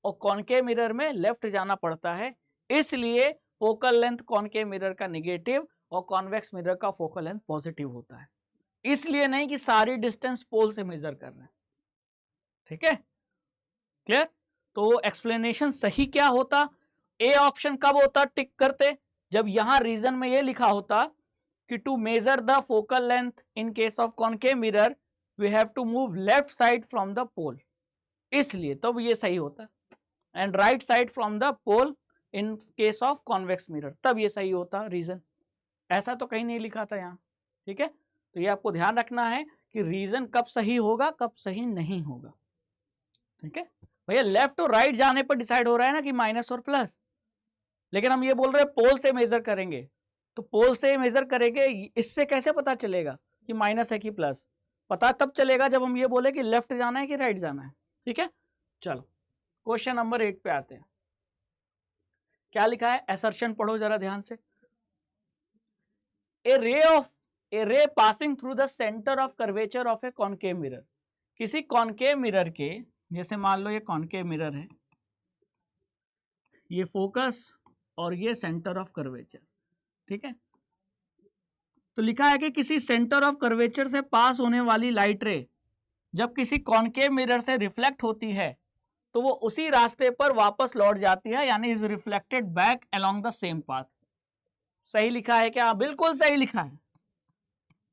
और कॉनकेव मिरर में लेफ्ट जाना पड़ता है। इसलिए फोकल लेंथ कॉनकेव मिरर का नेगेटिव और कॉन्वेक्स मिरर का फोकल लेंथ पॉजिटिव होता है। इसलिए नहीं कि सारी डिस्टेंस पोल से मेजर कर रहे हैं। ठीक है, क्लियर? तो एक्सप्लेनेशन सही क्या होता? ए ऑप्शन कब होता टिक करते? जब यहां रीजन में ये लिखा होता कि to measure the focal length in case of concave mirror we have to move left side from the pole, इसलिए तब ये सही होता। And right side from the pole in case of convex mirror, तब ये सही होता रीजन। ऐसा तो कहीं नहीं लिखा था यहाँ। ठीक है, तो ये आपको ध्यान रखना है कि रीजन कब सही होगा कब सही नहीं होगा। ठीक है भैया, लेफ्ट और राइट जाने पर डिसाइड हो रहा है ना कि माइनस और प्लस, लेकिन हम ये बोल रहे हैं पोल से मेजर करेंगे, तो पोल से मेजर करेंगे, इससे कैसे पता चलेगा कि माइनस है कि प्लस? पता तब चलेगा जब हम ये बोले कि लेफ्ट जाना है कि राइट जाना है। ठीक है, चलो क्वेश्चन नंबर 8 पे आते हैं। क्या लिखा है? असर्शन पढ़ो जरा ध्यान से। A ray passing through the centre of curvature of a concave mirror, किसी कॉनकेव मिरर के, जैसे मान लो ये कॉनकेव मिरर है, ये फोकस और ये सेंटर ऑफ कर्वेचर। ठीक है, तो लिखा है कि किसी सेंटर ऑफ कर्वेचर से पास होने वाली लाइट रे जब किसी कॉनकेव मिरर से रिफ्लेक्ट होती है तो वो उसी रास्ते पर वापस लौट जाती है, यानी is reflected back along the same path. सही लिखा है क्या? बिल्कुल सही लिखा है,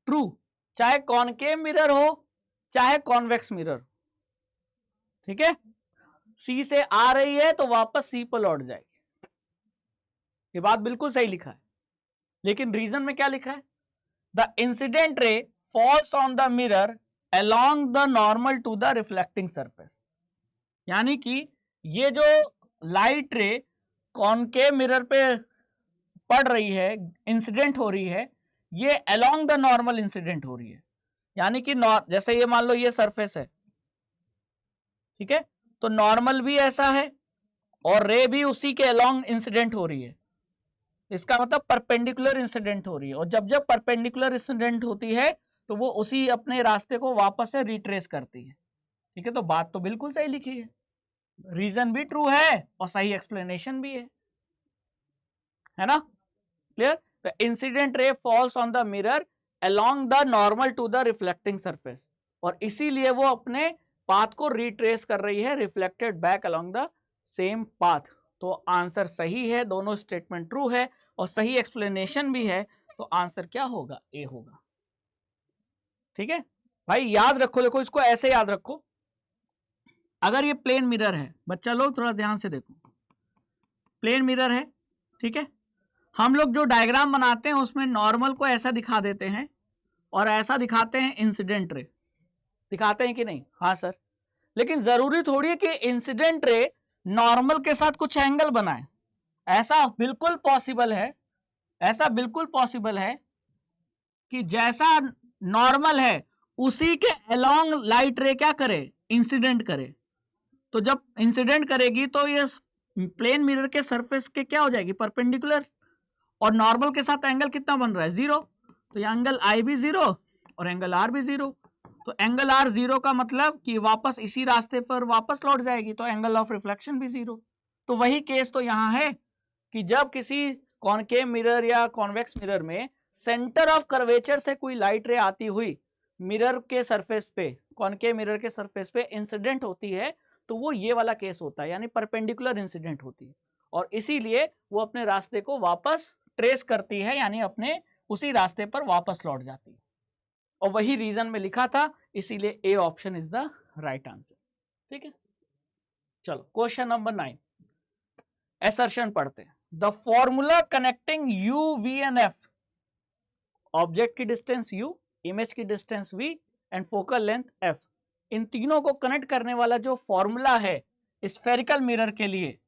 ट्रू। चाहे कॉनकेव मिरर हो चाहे कॉन्वेक्स मिरर। ठीक है, सी से आ रही है तो वापस सी पर लौट जाएगी, ये बात बिल्कुल सही लिखा है। लेकिन रीजन में क्या लिखा है? The incident ray falls on the mirror along the normal to the reflecting surface, यानी कि ये जो लाइट रे कॉनकेव मिरर पे पड़ रही है, इंसिडेंट हो रही है, ये along द नॉर्मल इंसिडेंट हो रही है। यानी कि जैसे ये मान लो ये सरफेस है, ठीक है, तो नॉर्मल भी ऐसा है और रे भी उसी के along इंसिडेंट हो रही है। इसका मतलब परपेंडिकुलर इंसिडेंट हो रही है, और जब जब परपेंडिकुलर इंसिडेंट होती है तो वो उसी अपने रास्ते को वापस से रिट्रेस करती है। ठीक है, तो बात तो बिल्कुल सही लिखी है, रीजन भी ट्रू है और सही एक्सप्लेनेशन भी है ना? Clear? The incident ray falls on the mirror along the normal to the reflecting surface, और इसीलिए वो अपने पाथ को रिट्रेस कर रही है, reflected back along the same path. तो आंसर सही है, दोनों स्टेटमेंट ट्रू है और सही एक्सप्लेनेशन भी है, तो आंसर क्या होगा? ए होगा। ठीक है भाई, याद रखो, देखो इसको ऐसे याद रखो। अगर ये प्लेन मिरर है, बच्चा लोग थोड़ा ध्यान से देखो, प्लेन मिरर है, ठीक है, हम लोग जो डायग्राम बनाते हैं उसमें नॉर्मल को ऐसा दिखा देते हैं और ऐसा दिखाते हैं इंसिडेंट रे, दिखाते हैं कि नहीं? हाँ सर। लेकिन जरूरी थोड़ी है कि इंसिडेंट रे नॉर्मल के साथ कुछ एंगल बनाए। ऐसा बिल्कुल पॉसिबल है, ऐसा बिल्कुल पॉसिबल है कि जैसा नॉर्मल है उसी के अलोंग लाइट रे क्या करे, इंसिडेंट करे। तो जब इंसिडेंट करेगी तो ये प्लेन मिरर के सरफेस के क्या हो जाएगी, परपेंडिकुलर, और नॉर्मल के साथ एंगल कितना बन रहा है, 0। तो ये एंगल आई भी 0 और एंगल आर भी 0। तो एंगल आर 0 का मतलब कि वापस इसी रास्ते पर वापस लौट जाएगी, तो एंगल ऑफ रिफ्लेक्शन भी 0। तो वही केस तो यहाँ है कि जब किसी कॉनकेव मिरर या कॉन्वेक्स मिरर में सेंटर ऑफ कर्वेचर से कोई लाइट रे आती हुई मिरर के सरफेस पे, कॉनकेव मिरर के सरफेस पे इंसिडेंट होती है, तो वो ये वाला केस होता है, यानी परपेंडिकुलर इंसिडेंट होती है, और इसीलिए वो अपने रास्ते को वापस ट्रेस करती है, यानी अपने उसी रास्ते पर वापस लौट जाती है। और वही रीजन में लिखा था, इसीलिए A option is the right answer. ठीक है, चलो क्वेश्चन नंबर 9, एसर्शन पढ़ते हैं। The formula connecting u, v and f, object की डिस्टेंस u, इमेज की distance v and focal length f, इन तीनों को कनेक्ट करने वाला जो फॉर्मूला है स्फेरिकल मिरर के लिए,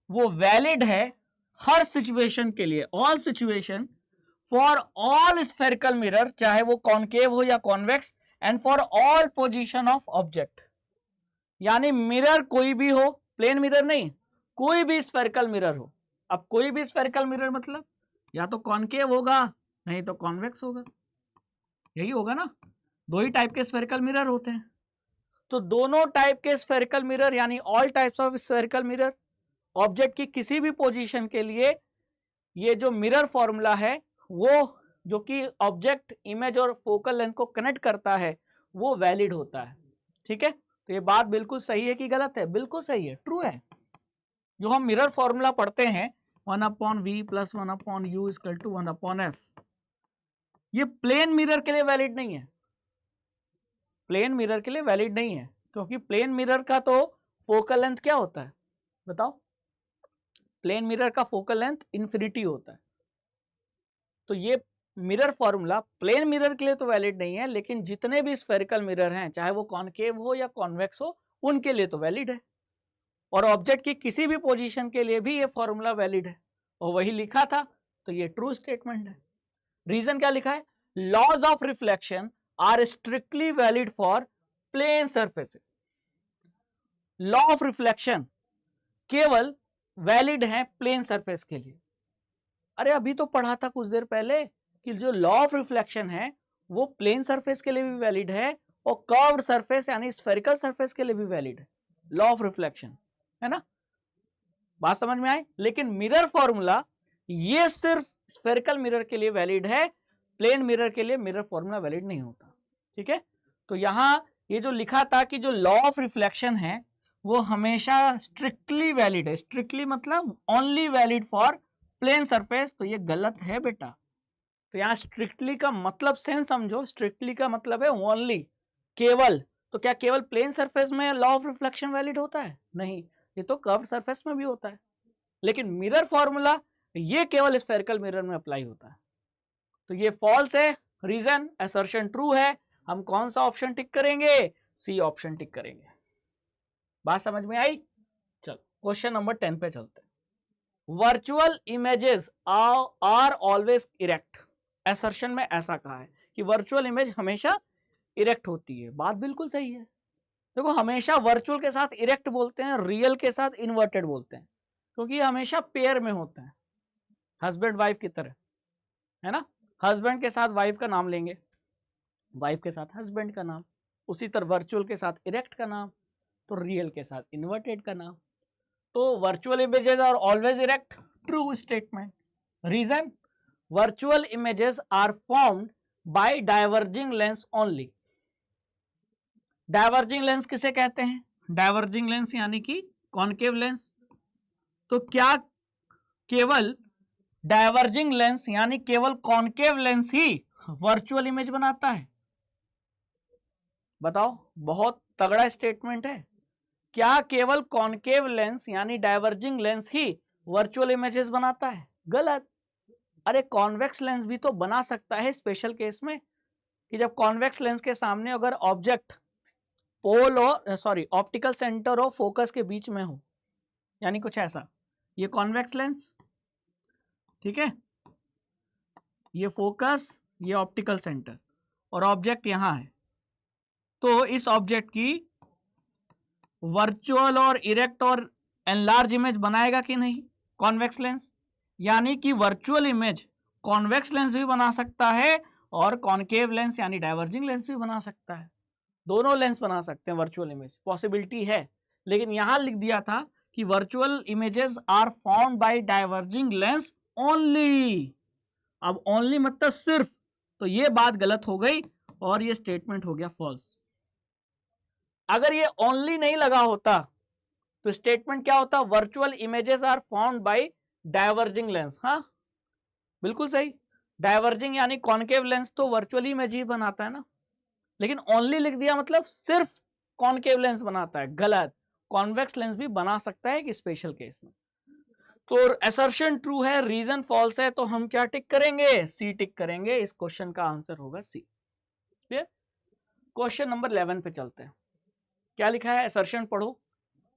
वो वैलिड है हर सिचुएशन के लिए, all situation, for all spherical mirror, चाहे वो कॉनकेव हो या convex, and for all position of object. यानी मिरर कोई भी हो, प्लेन मिरर नहीं, कोई भी स्फेरिकल मिरर हो। अब कोई भी स्फेरिकल मिरर मतलब या तो कॉनकेव होगा नहीं तो कॉन्वेक्स होगा, यही होगा ना, दो ही टाइप के स्फेरिकल मिरर होते हैं। तो दोनों टाइप के स्फेरिकल मिरर यानी all types of spherical mirror, object की किसी भी पोजीशन के लिए ये जो मिरर फॉर्मूला है, वो जो कि ऑब्जेक्ट, इमेज और फोकल लेंथ को कनेक्ट करता है, वो वैलिड होता है। ठीक है, तो ये बात बिल्कुल सही है कि गलत है? बिल्कुल सही है, ट्रू है। जो हम मिरर फॉर्मूला पढ़ते हैं 1/v + 1/u = 1/f, ये प्लेन मिरर के लिए वैलिड नहीं है, प्लेन मिरर के लिए वैलिड नहीं है, क्योंकि प्लेन मिरर का तो फोकल लेंथ क्या होता है बताओ? प्लेन मिरर का फोकल लेंथ इन्फिनिटी होता है। तो ये मिरर फॉर्मूला प्लेन मिरर के लिए तो वैलिड नहीं है, लेकिन जितने भी स्फेरिकल मिरर हैं, चाहे वो कॉनकेव हो या कॉन्वेक्स हो, उनके लिए तो वैलिड है। और ऑब्जेक्ट की किसी भी पोजीशन के लिए भी ये फॉर्मूला वैलिड है, और वही लिखा था, तो ये ट्रू स्टेटमेंट है। रीजन क्या लिखा है? Laws of reflection are strictly valid for plane surfaces. Law of reflection केवल वैलिड है प्लेन सरफेस के लिए। अरे अभी तो पढ़ा था कुछ देर पहले कि जो लॉ ऑफ रिफ्लेक्शन है वो प्लेन सरफेस के लिए भी वैलिड है और कर्व्ड सरफेस यानी स्फेरिकल सरफेस के लिए भी वैलिड है, लॉ ऑफ रिफ्लेक्शन, है ना? बात समझ में आई? लेकिन मिरर फॉर्मूला ये सिर्फ स्फेरिकल मिरर के लिए वैलिड है, प्लेन मिरर के लिए मिरर फॉर्मूला वैलिड नहीं होता। ठीक है, तो यहां ये जो लिखा था कि जो लॉ ऑफ रिफ्लेक्शन है वो हमेशा स्ट्रिक्टली वैलिड है, स्ट्रिक्टली मतलब only valid for plane surface, तो ये गलत है बेटा। तो यहाँ स्ट्रिक्टली का मतलब सेंस समझो, स्ट्रिक्टली का मतलब है ओनली, केवल। तो क्या केवल प्लेन सरफेस में लॉ ऑफ रिफ्लेक्शन वैलिड होता है? नहीं, ये तो कर्व्ड सरफेस में भी होता है। लेकिन मिरर फॉर्मूला ये केवल स्फेरिकल मिरर में अप्लाई होता है, तो ये फॉल्स है। रीजन असर्शन ट्रू है। हम कौन सा ऑप्शन टिक करेंगे? सी ऑप्शन टिक करेंगे। बात समझ में आई? चलो क्वेश्चन नंबर 10 पे चलते हैं। Virtual images are always erect. Assertion में ऐसा कहा है कि वर्चुअल इमेज हमेशा इरेक्ट होती है। बात बिल्कुल सही है। देखो, हमेशा वर्चुअल के साथ इरेक्ट बोलते हैं, रियल के साथ इन्वर्टेड बोलते हैं, क्योंकि ये हमेशा पेयर में होते हैं, हस्बैंड वाइफ की तरह, है ना? हस्बैंड के साथ वाइफ का नाम लेंगे, वाइफ के साथ हस्बैंड का नाम, उसी तरह वर्चुअल के साथ इरेक्ट का नाम, तो रियल के साथ इन्वर्टेड का नाम। तो virtual images are always erect, true statement. Reason, virtual images are formed by diverging lens only. Diverging lens किसे कहते हैं? डाइवर्जिंग लेंस यानी कि कॉनकेव लेंस। तो क्या केवल डाइवर्जिंग लेंस यानी केवल कॉनकेव लेंस ही वर्चुअल इमेज बनाता है? बताओ, बहुत तगड़ा स्टेटमेंट है। क्या केवल कॉनकेव लेंस यानी डाइवर्जिंग लेंस ही वर्चुअल इमेजेस बनाता है? गलत। अरे कॉन्वेक्स लेंस भी तो बना सकता है स्पेशल केस में, कि जब कॉन्वेक्स लेंस के सामने अगर ऑब्जेक्ट पोल और ऑप्टिकल सेंटर और फोकस के बीच में हो, यानी कुछ ऐसा, ये कॉन्वेक्स लेंस, ठीक है, ये फोकस, ये ऑप्टिकल सेंटर और ऑब्जेक्ट यहां है, तो इस ऑब्जेक्ट की वर्चुअल और इरेक्ट और एनलार्ज इमेज बनाएगा कि नहीं कॉन्वेक्स लेंस? यानी कि वर्चुअल इमेज कॉन्वेक्स लेंस भी बना सकता है और कॉनकेव लेंस यानी डाइवर्जिंग लेंस भी बना सकता है। दोनों लेंस बना सकते हैं वर्चुअल इमेज, पॉसिबिलिटी है। लेकिन यहां लिख दिया था कि virtual images are found by diverging lens only. अब ओनली मतलब सिर्फ, तो ये बात गलत हो गई और ये स्टेटमेंट हो गया फॉल्स। अगर ये ओनली नहीं लगा होता तो स्टेटमेंट क्या होता? Virtual images are found by diverging lens. हाँ बिल्कुल सही, डाइवर्जिंग यानी कॉनकेव लेंस तो वर्चुअल इमेज ही बनाता है ना, लेकिन ओनली लिख दिया मतलब सिर्फ कॉनकेव लेंस बनाता है। गलत, कॉन्वेक्स लेंस भी बना सकता है कि स्पेशल केस में। तो असर्शन ट्रू है, रीजन फॉल्स है, तो हम क्या टिक करेंगे? सी टिक करेंगे। इस क्वेश्चन का आंसर होगा सी। क्लियर? क्वेश्चन नंबर 11 पे चलते हैं। क्या लिखा है? असर्शन पढ़ो।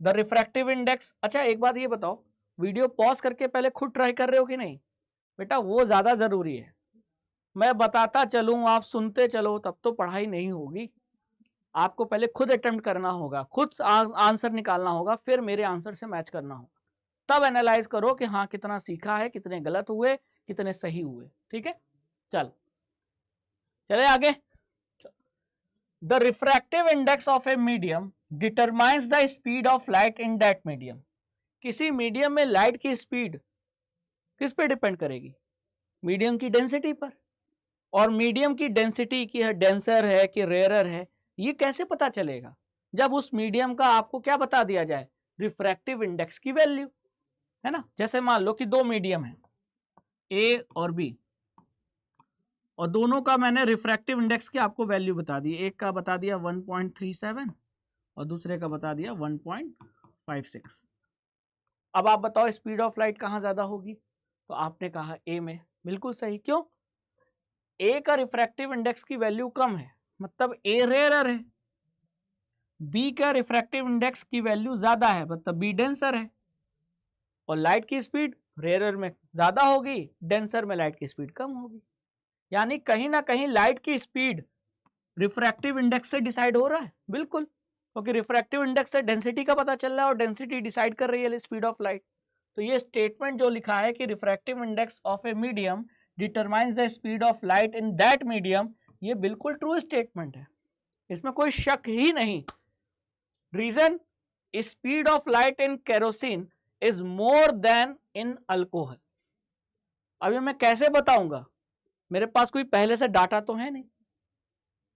The refractive index. अच्छा एक बात ये बताओ, वीडियो पॉज करके पहले खुद ट्राई कर रहे हो कि नहीं? बेटा वो ज्यादा जरूरी है। मैं बताता चलूं, आप सुनते चलो, तब तो पढ़ाई नहीं होगी। आपको पहले खुद अटेम्प्ट करना होगा, खुद आंसर निकालना होगा, फिर मेरे आंसर से मैच करना होगा, तब एनालाइज करो कि हाँ कितना सीखा है, कितने गलत हुए, कितने सही हुए। ठीक है, चले आगे। The refractive index of a medium determines the speed of light in that medium. किसी मीडियम में लाइट की स्पीड किस पे डिपेंड करेगी? मीडियम की डेंसिटी पर। और मीडियम की डेंसिटी की है, डेंसर है कि रेयरर है, ये कैसे पता चलेगा? जब उस मीडियम का आपको क्या बता दिया जाए? रिफ्रैक्टिव इंडेक्स की वैल्यू, है ना। जैसे मान लो कि दो मीडियम है ए और बी, और दोनों का मैंने रिफ्रैक्टिव इंडेक्स की आपको वैल्यू बता दी। एक का बता दिया 1.37 और दूसरे का बता दिया 1.56। अब आप बताओ स्पीड ऑफ लाइट कहाँ ज्यादा होगी? तो आपने कहा ए में। बिल्कुल सही। क्यों? ए का रिफ्रैक्टिव इंडेक्स की वैल्यू कम है, मतलब ए रेयरर है। बी का रिफ्रैक्टिव इंडेक्स की वैल्यू ज्यादा है, मतलब बी डेंसर है। और लाइट की स्पीड रेयरर में ज्यादा होगी, डेंसर में लाइट की स्पीड कम होगी। यानी कहीं ना कहीं लाइट की स्पीड रिफ्रैक्टिव इंडेक्स से डिसाइड हो रहा है। बिल्कुल, क्योंकि रिफ्रैक्टिव इंडेक्स से डेंसिटी का पता चल रहा है और डेंसिटी डिसाइड कर रही है स्पीड ऑफ लाइट। तो ये स्टेटमेंट जो लिखा है कि refractive index of a medium determines the speed of light in that medium, ये बिल्कुल ट्रू स्टेटमेंट है, इसमें कोई शक ही नहीं। Reason, speed of light in kerosene is more than in alcohol. अभी मैं कैसे बताऊंगा? मेरे पास कोई पहले से डाटा तो है नहीं।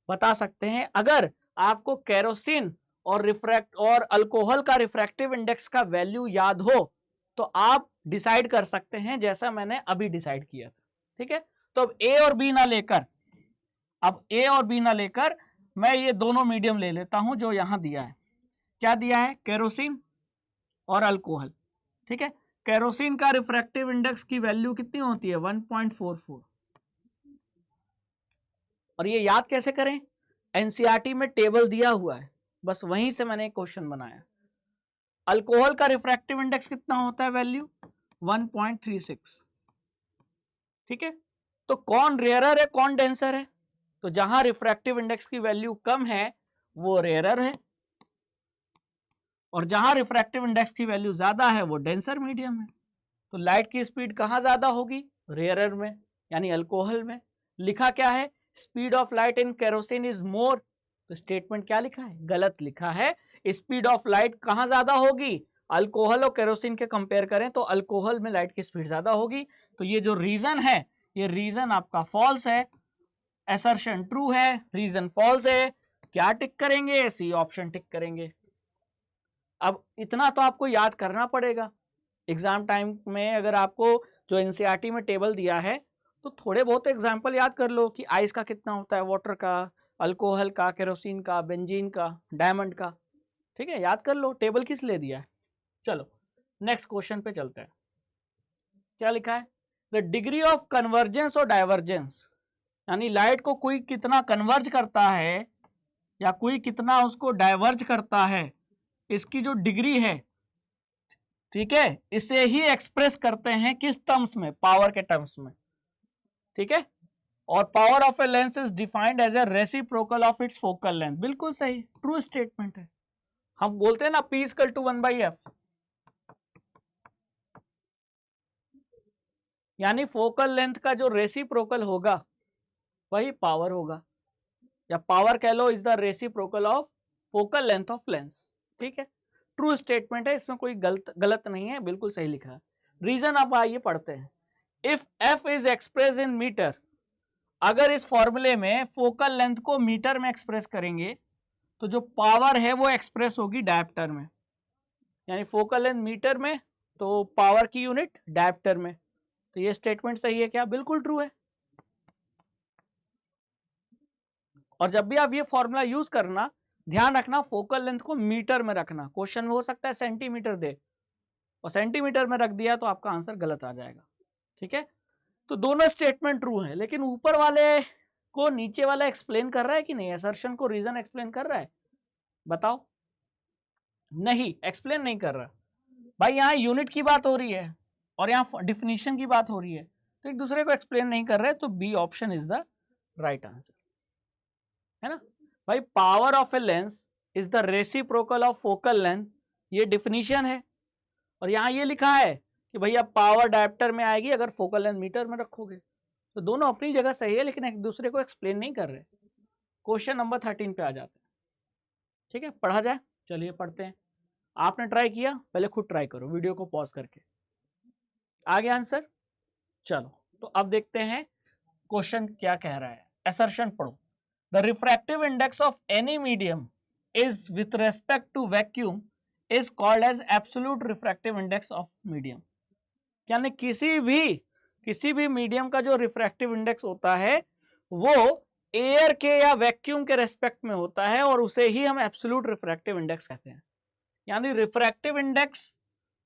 बता सकते हैं, अगर आपको केरोसिन और अल्कोहल का रिफ्रैक्टिव इंडेक्स का वैल्यू याद हो तो आप डिसाइड कर सकते हैं, जैसा मैंने अभी डिसाइड किया था। ठीक है, तो अब ए और बी ना लेकर मैं ये दोनों मीडियम ले लेता हूं जो यहां दिया है। क्या दिया है? केरोसिन और अल्कोहल। ठीक है, केरोसिन का रिफ्रैक्टिव इंडेक्स की वैल्यू कितनी होती है? 1.44। और ये याद कैसे करें? एनसीईआरटी में टेबल दिया हुआ है, बस वहीं से मैंने क्वेश्चन बनाया। अल्कोहल का रिफ्रैक्टिव इंडेक्स कितना होता है? वैल्यू 1.36। ठीक है, तो कौन रेयरर है, कौन डेंसर है? तो जहां रिफ्रैक्टिव इंडेक्स की वैल्यू कम है वो रेयरर है, और जहां रिफ्रैक्टिव इंडेक्स की वैल्यू ज्यादा है वो डेंसर मीडियम है। तो लाइट की स्पीड कहां ज्यादा होगी? रेयरर में, यानी अल्कोहल में। लिखा क्या है? Speed of light in kerosene is मोर। तो स्टेटमेंट क्या लिखा है? गलत लिखा है। स्पीड ऑफ लाइट कहां ज्यादा होगी? अल्कोहल और केरोसिन के कंपेयर करें तो अल्कोहल में लाइट की स्पीड ज्यादा होगी। तो ये जो रीजन है, ये रीजन आपका फॉल्स है। असर्शन ट्रू है, रीजन फॉल्स है। क्या टिक करेंगे? सी ऑप्शन टिक करेंगे। अब इतना तो आपको याद करना पड़ेगा एग्जाम टाइम में। अगर आपको जो एनसीईआरटी में टेबल दिया है तो थोड़े बहुत एग्जाम्पल याद कर लो कि आइस का कितना होता है, वाटर का, अल्कोहल का, केरोसिन का, बेंजीन का, डायमंड का। ठीक है, याद कर लो, टेबल किस लिए दिया है। चलो नेक्स्ट क्वेश्चन पे चलते हैं। क्या लिखा है, द डिग्री ऑफ कन्वर्जेंस और डाइवर्जेंस, यानी लाइट को कोई कितना कन्वर्ज करता है या कोई कितना उसको डाइवर्ज करता है, इसकी जो डिग्री है, ठीक है, इसे ही एक्सप्रेस करते हैं किस टर्म्स में, पावर के टर्म्स में। ठीक है, और power of a lens is defined as a reciprocal of its focal length. बिल्कुल सही, ट्रू स्टेटमेंट है। हम बोलते हैं ना P इक्वल टू 1/f, यानी फोकल लेंथ का जो रेसिप्रोकल होगा वही पावर होगा, या पावर कह लो is the reciprocal of focal length of lens. ठीक है, ट्रू स्टेटमेंट है, इसमें कोई गलत नहीं है, बिल्कुल सही लिखा है। रीजन आप आइए पढ़ते हैं। If f is express in metre, अगर इस फॉर्मूले में फोकल लेंथ को मीटर में एक्सप्रेस करेंगे तो जो पावर है वो एक्सप्रेस होगी डायप्टर में, यानी फोकल लेंथ मीटर में तो पावर की यूनिट डायप्टर में। तो ये स्टेटमेंट सही है क्या, बिल्कुल ट्रू है। और जब भी आप ये फॉर्मूला यूज करना, ध्यान रखना फोकल लेंथ को मीटर में रखना। क्वेश्चन में हो सकता है सेंटीमीटर दे और सेंटीमीटर में रख दिया तो आपका आंसर गलत आ जाएगा। ठीक है, तो दोनों स्टेटमेंट ट्रू है, लेकिन ऊपर वाले को नीचे वाला एक्सप्लेन कर रहा है कि नहीं, असर्शन को रीजन एक्सप्लेन कर रहा है, बताओ। नहीं, एक्सप्लेन नहीं कर रहा भाई, यहाँ यूनिट की बात हो रही है और यहाँ डिफिनीशन की बात हो रही है, तो एक दूसरे को एक्सप्लेन नहीं कर रहे, तो B option is the right answer, है ना भाई। Power of a lens is the reciprocal of focal length, ये डिफिनीशन है। और यहाँ ये लिखा है कि भैया पावर डायप्टर में आएगी अगर फोकल लेंथ मीटर में रखोगे। तो दोनों अपनी जगह सही है, लेकिन एक दूसरे को एक्सप्लेन नहीं कर रहे। क्वेश्चन नंबर 13 पे आ जाते हैं। ठीक है, पढ़ा जाए, चलिए पढ़ते हैं। आपने ट्राई किया, पहले खुद ट्राई करो वीडियो को पॉज करके। आ गया आंसर, चलो तो अब देखते हैं क्वेश्चन क्या कह रहा है। असर्शन पढ़ो, the refractive index of any medium is with respect to vacuum is called as absolute refractive index of medium. यानी किसी भी मीडियम का जो रिफ्रैक्टिव इंडेक्स होता है वो एयर के या वैक्यूम के रेस्पेक्ट में होता है, और उसे ही हम एब्सोल्यूट रिफ्रैक्टिव इंडेक्स कहते हैं। यानी रिफ्रैक्टिव इंडेक्स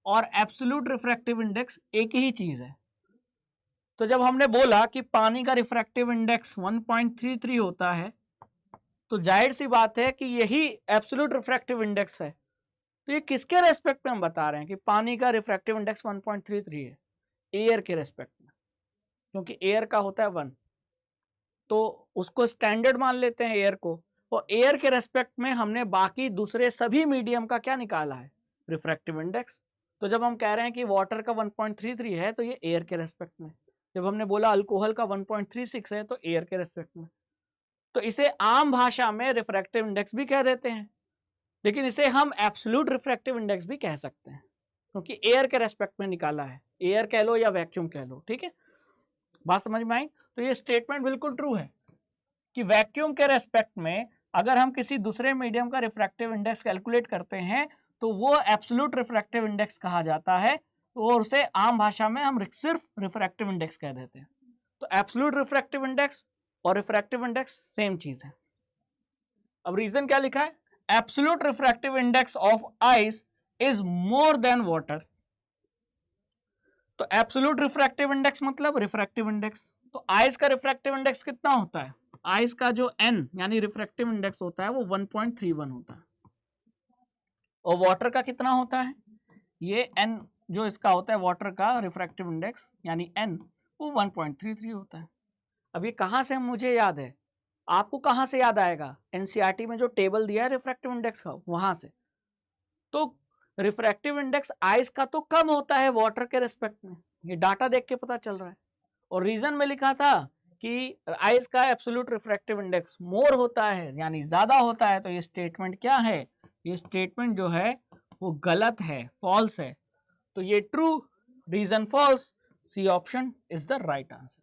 और एब्सोल्यूट रिफ्रैक्टिव इंडेक्स एक ही चीज है। तो जब हमने बोला कि पानी का रिफ्रैक्टिव इंडेक्स 1.33 होता है, तो जाहिर सी बात है कि यही एब्सोल्यूट रिफ्रैक्टिव इंडेक्स है। तो ये किसके रेस्पेक्ट में हम बता रहे हैं कि पानी का रिफ्रैक्टिव इंडेक्स 1.33 है, एयर के रेस्पेक्ट में, क्योंकि एयर का होता है 1, तो उसको स्टैंडर्ड मान लेते हैं एयर को, और एयर के रेस्पेक्ट में हमने बाकी दूसरे सभी मीडियम का क्या निकाला है, रिफ्रैक्टिव इंडेक्स। तो जब हम कह रहे हैं कि वाटर का 1.33 है तो ये एयर के रेस्पेक्ट में, जब हमने बोला अल्कोहल का 1.36 है तो एयर के रेस्पेक्ट में। तो इसे आम भाषा में रिफ्रैक्टिव इंडेक्स भी कह देते हैं, लेकिन इसे हम एब्सोल्यूट रिफ्रैक्टिव इंडेक्स भी कह सकते हैं, क्योंकि एयर के रेस्पेक्ट में निकाला है, एयर कह लो या वैक्यूम कह लो। ठीक है, बात समझ में आई। तो ये स्टेटमेंट बिल्कुल ट्रू है कि वैक्यूम के रेस्पेक्ट में अगर हम किसी दूसरे मीडियम का रिफ्रैक्टिव इंडेक्स कैलकुलेट करते हैं तो वो एब्सोल्यूट रिफ्रैक्टिव इंडेक्स कहा जाता है, और उसे आम भाषा में हम सिर्फ रिफ्रैक्टिव इंडेक्स कह देते हैं। तो एब्सोल्यूट रिफ्रैक्टिव इंडेक्स और रिफ्रैक्टिव इंडेक्स सेम चीज है। अब रीजन क्या लिखा है, absolute refractive index of ice is more then water. तो एब्सोल्यूट रिफ्रैक्टिव इंडेक्स मतलब रिफ्रैक्टिव इंडेक्स, तो आइस का रिफ्रैक्टिव इंडेक्स कितना होता है, आइस का जो n यानी रिफ्रैक्टिव इंडेक्स होता है वो 1.31 होता है, और वाटर का कितना होता है, ये n जो इसका होता है वाटर का रिफ्रैक्टिव इंडेक्स यानी n, वो 1.33 होता है। अब ये कहाँ से मुझे याद है, आपको कहाँ से याद आएगा, एनसीईआरटी में जो टेबल दिया है रिफ्रैक्टिव इंडेक्स का वहां से। तो रिफ्रैक्टिव इंडेक्स आइस का तो कम होता है वाटर के रिस्पेक्ट में, ये डाटा देख के पता चल रहा है। और रीजन में लिखा था कि आइस का एब्सोल्यूट रिफ्रैक्टिव इंडेक्स मोर होता है, यानी ज्यादा होता है। तो ये स्टेटमेंट क्या है, ये स्टेटमेंट जो है वो गलत है, फॉल्स है। तो ये true, reason false, C option is the right answer.